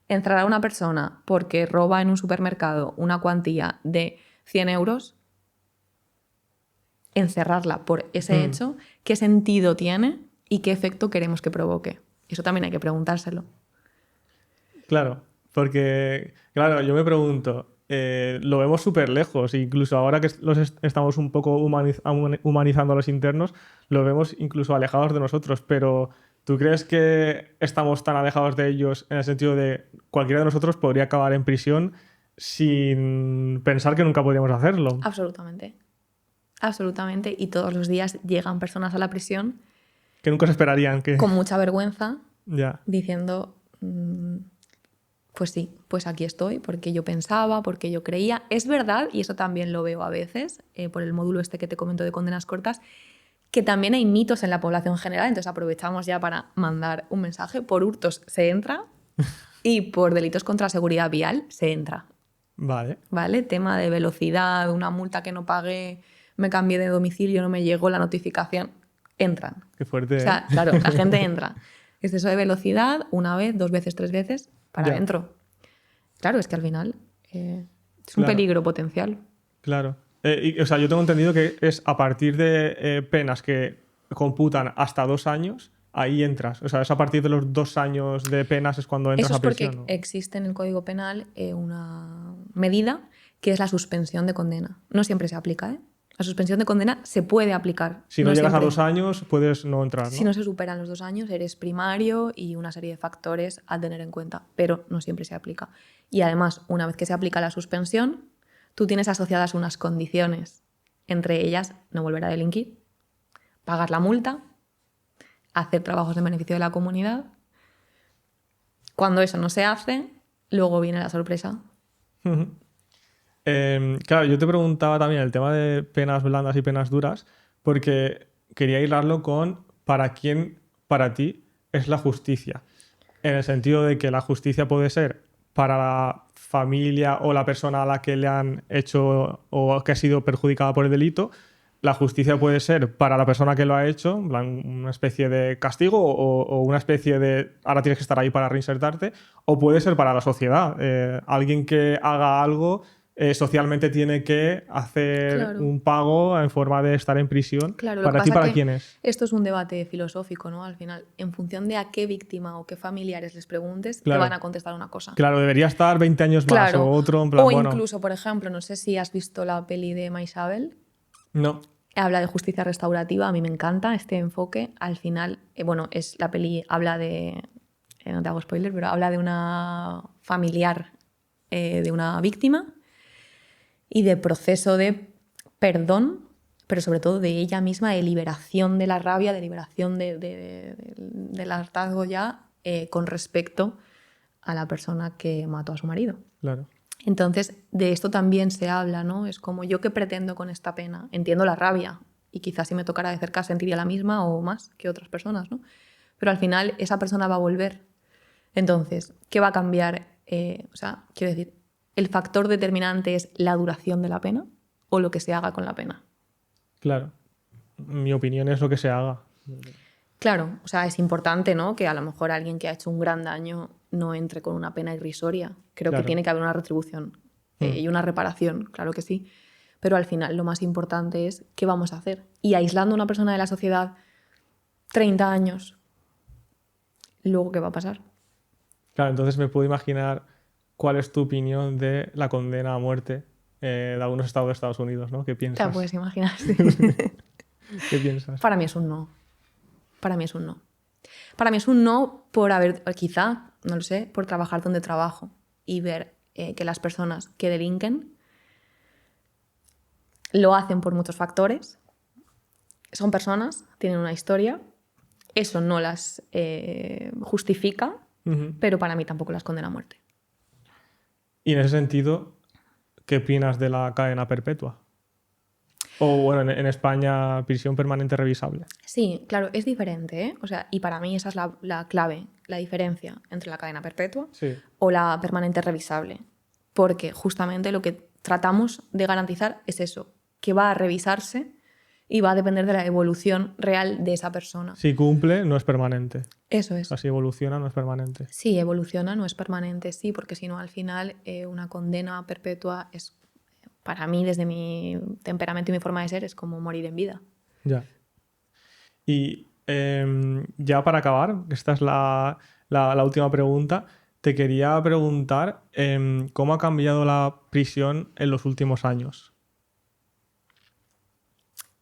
Encerrar a una persona porque roba en un supermercado una cuantía de 100 euros, encerrarla por ese hecho, ¿qué sentido tiene y qué efecto queremos que provoque? Eso también hay que preguntárselo. Claro, porque, claro, yo me pregunto, lo vemos súper lejos, incluso ahora que estamos un poco humanizando a los internos, lo vemos incluso alejados de nosotros, pero ¿tú crees que estamos tan alejados de ellos en el sentido de cualquiera de nosotros podría acabar en prisión sin pensar que nunca podríamos hacerlo? Absolutamente. Absolutamente. Y todos los días llegan personas a la prisión Que nunca se esperarían que... con mucha vergüenza Ya. diciendo, pues sí, pues aquí estoy, porque yo pensaba, porque yo creía. Es verdad, y eso también lo veo a veces, por el módulo este que te comento de condenas cortas, que también hay mitos en la población general, entonces aprovechamos ya para mandar un mensaje. Por hurtos se entra y por delitos contra la seguridad vial se entra. Vale. ¿Vale? Tema de velocidad, una multa que no pagué, me cambié de domicilio, no me llegó la notificación, entran. Qué fuerte. O sea, claro, la gente entra. Exceso de velocidad, una vez, 2 veces, 3 veces, para Ya. adentro. Claro, es que al final es un Claro. peligro potencial. Claro. O sea, yo tengo entendido que es a partir de penas que computan hasta 2 años, ahí entras. O sea, es a partir de los 2 años de penas es cuando entras Eso es a prisión. porque ¿no? existe en el Código Penal una medida que es la suspensión de condena. No siempre se aplica, ¿eh? La suspensión de condena se puede aplicar. Si no llegas siempre. a 2 años, puedes no entrar, ¿no? Si no se superan los 2 años, eres primario y una serie de factores a tener en cuenta, pero no siempre se aplica. Y además, una vez que se aplica la suspensión, tú tienes asociadas unas condiciones, entre ellas no volver a delinquir, pagar la multa, hacer trabajos en beneficio de la comunidad. Cuando eso no se hace, luego viene la sorpresa. Claro, yo te preguntaba también el tema de penas blandas y penas duras, porque quería hilarlo con ¿para quién, para ti, es la justicia? En el sentido de que la justicia puede ser para la familia o la persona a la que le han hecho o que ha sido perjudicada por el delito. La justicia puede ser para la persona que lo ha hecho, en plan, una especie de castigo o una especie de ahora tienes que estar ahí para reinsertarte, o puede ser para la sociedad. Alguien que haga algo socialmente tiene que hacer Claro. un pago en forma de estar en prisión. Claro, lo que ¿Para ti, pasa para que quién es? esto es un debate filosófico, ¿no? Al final, en función de a qué víctima o qué familiares les preguntes, te Claro. van a contestar una cosa. Claro, debería estar 20 años más Claro. o otro, en plan, O bueno, incluso, por ejemplo, no sé si has visto la peli de Maisabel. no. Habla de justicia restaurativa, a mí me encanta este enfoque. Al final, bueno, es la peli habla de, no te hago spoiler, pero habla de una familiar de una víctima y de proceso de perdón, pero sobre todo de ella misma, de liberación de la rabia, de liberación del hartazgo ya con respecto a la persona que mató a su marido. Claro. Entonces, de esto también se habla, ¿no? Es como, ¿yo qué pretendo con esta pena? Entiendo la rabia y quizás si me tocara de cerca sentiría la misma o más que otras personas, ¿no? Pero al final esa persona va a volver. Entonces, ¿qué va a cambiar? O sea, quiero decir, ¿el factor determinante es la duración de la pena o lo que se haga con la pena? Claro. Mi opinión es lo que se haga. Claro, o sea, es importante, ¿no? Que a lo mejor alguien que ha hecho un gran daño no entre con una pena irrisoria. Creo Claro. que tiene que haber una retribución y una reparación, claro que sí. Pero al final lo más importante es qué vamos a hacer. Y aislando a una persona de la sociedad 30 años, ¿luego qué va a pasar? Claro, entonces me puedo imaginar cuál es tu opinión de la condena a muerte de algunos estados de Estados Unidos, ¿no? ¿Qué Te la piensas? puedes imaginar. Sí. ¿Qué piensas? Para mí es un no. Para mí es un no. Para mí es un no por haber, quizá, no lo sé, por trabajar donde trabajo y ver que las personas que delinquen lo hacen por muchos factores. Son personas, tienen una historia. Eso no las justifica, pero para mí tampoco las condena a muerte. Y en ese sentido, ¿qué opinas de la cadena perpetua? O bueno, en España, prisión permanente revisable. Sí, claro, es diferente, ¿eh? O sea, y para mí esa es la clave, la diferencia entre la cadena perpetua Sí. o la permanente revisable. Porque justamente lo que tratamos de garantizar es eso, que va a revisarse y va a depender de la evolución real de esa persona. Si cumple, no es permanente. Eso O es. sea, si evoluciona, no es permanente. Sí, evoluciona, no es permanente, sí, porque si no, al final una condena perpetua es, para mí, desde mi temperamento y mi forma de ser, es como morir en vida. Ya. Y ya para acabar, esta es la última pregunta, te quería preguntar cómo ha cambiado la prisión en los últimos años.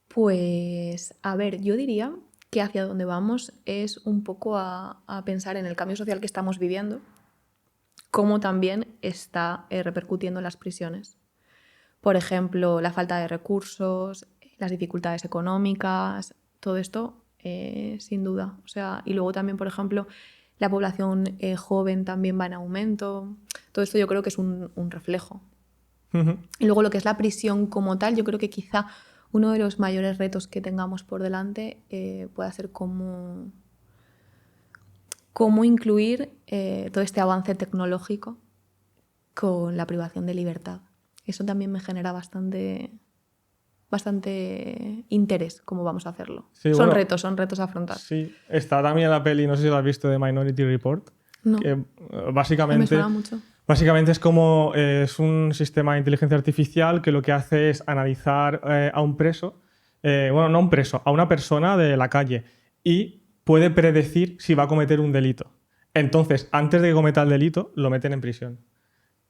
Pues, a ver, yo diría que hacia donde vamos es un poco a pensar en el cambio social que estamos viviendo, cómo también está repercutiendo en las prisiones. Por ejemplo, la falta de recursos, las dificultades económicas, todo esto, sin duda. O sea, y luego también, por ejemplo, la población joven también va en aumento. Todo esto yo creo que es un reflejo. Y luego lo que es la prisión como tal, yo creo que quizá uno de los mayores retos que tengamos por delante pueda ser cómo incluir todo este avance tecnológico con la privación de libertad. Eso también me genera bastante interés cómo vamos a hacerlo. Sí, son bueno, retos a afrontar. Sí, está también la peli, no sé si la has visto, de Minority Report. No, Que no básicamente, me suena mucho. básicamente es como es un sistema de inteligencia artificial que lo que hace es analizar a un preso, bueno, no a un preso, a una persona de la calle y puede predecir si va a cometer un delito. Entonces, antes de que cometa el delito, lo meten en prisión.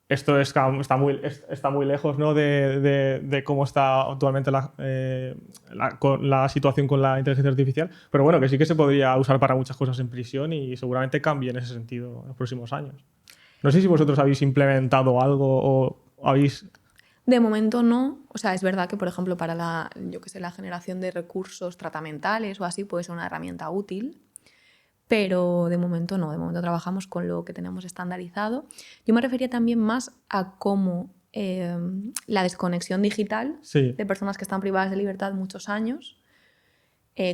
Esto está muy lejos, ¿no? de cómo está actualmente la situación con la inteligencia artificial, pero bueno, que sí que se podría usar para muchas cosas en prisión y seguramente cambie en ese sentido en los próximos años. No sé si vosotros habéis implementado algo o habéis... De momento no. O sea, es verdad que, por ejemplo, para la generación de recursos tratamentales o así puede ser una herramienta útil, pero de momento no. De momento trabajamos con lo que tenemos estandarizado. Yo me refería también más a cómo la desconexión digital Sí. de personas que están privadas de libertad muchos años,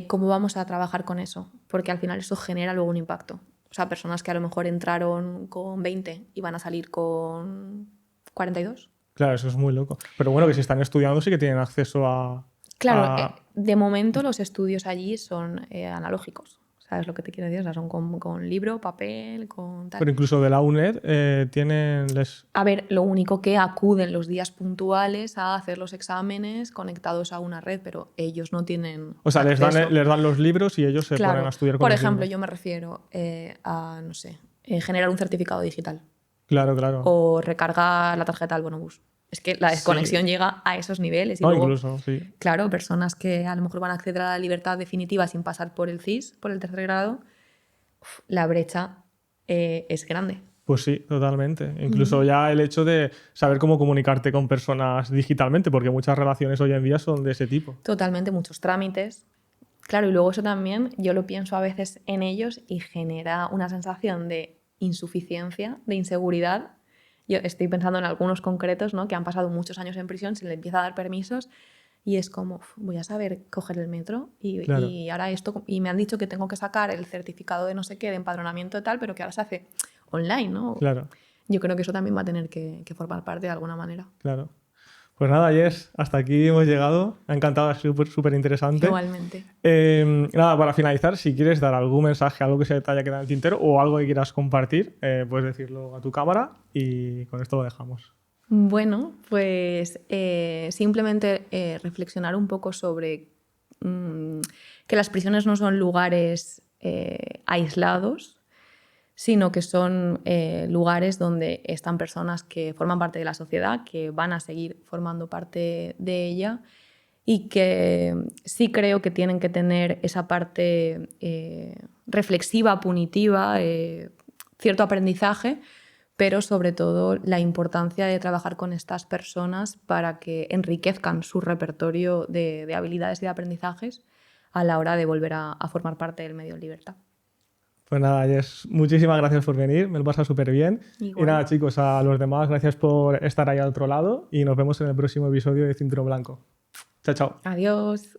cómo vamos a trabajar con eso, porque al final eso genera luego un impacto. O sea, personas que a lo mejor entraron con 20 y van a salir con 42. Claro, eso es muy loco. Pero bueno, que si están estudiando sí que tienen acceso a... Claro, de momento los estudios allí son analógicos. O ¿Sabes lo que te quiero decir? O sea, son con libro, papel, con tal. Pero incluso de la UNED A ver, lo único que acuden los días puntuales a hacer los exámenes conectados a una red, pero ellos no tienen O sea, acceso. les dan los libros y ellos se Claro. ponen a estudiar con Por los ejemplo, libros. yo me refiero a, no sé, generar un certificado digital Claro, claro. o recargar la tarjeta del bonobús. Es que la desconexión llega a esos niveles. Y No, luego, incluso, sí. claro, personas que a lo mejor van a acceder a la libertad definitiva sin pasar por el CIS, por el tercer grado, la brecha es grande. Pues sí, totalmente. Incluso ya el hecho de saber cómo comunicarte con personas digitalmente, porque muchas relaciones hoy en día son de ese tipo. Totalmente, muchos trámites. Claro, y luego eso también, yo lo pienso a veces en ellos y genera una sensación de insuficiencia, de inseguridad. Yo estoy pensando en algunos concretos, ¿no? Que han pasado muchos años en prisión, se les empieza a dar permisos y es como, voy a saber coger el metro Claro. y ahora esto, y me han dicho que tengo que sacar el certificado de no sé qué, de empadronamiento y tal, pero que ahora se hace online, ¿no? Claro, Yo creo que eso también va a tener que formar parte de alguna manera. claro. Pues nada, Jess, hasta aquí hemos llegado. Me ha encantado, es súper interesante. Igualmente. Nada, para finalizar, si quieres dar algún mensaje, algo que se te haya quedado en el tintero o algo que quieras compartir, puedes decirlo a tu cámara y con esto lo dejamos. Bueno, pues simplemente reflexionar un poco sobre que las prisiones no son lugares aislados, sino que son lugares donde están personas que forman parte de la sociedad, que van a seguir formando parte de ella y que sí creo que tienen que tener esa parte reflexiva, punitiva, cierto aprendizaje, pero sobre todo la importancia de trabajar con estas personas para que enriquezcan su repertorio de habilidades y de aprendizajes a la hora de volver a formar parte del medio en libertad. Pues nada, Jess, muchísimas gracias por venir, me lo pasa súper bien. Igual. Y nada, chicos, a los demás, gracias por estar ahí al otro lado y nos vemos en el próximo episodio de Cinturón Blanco. Chao, chao. Adiós.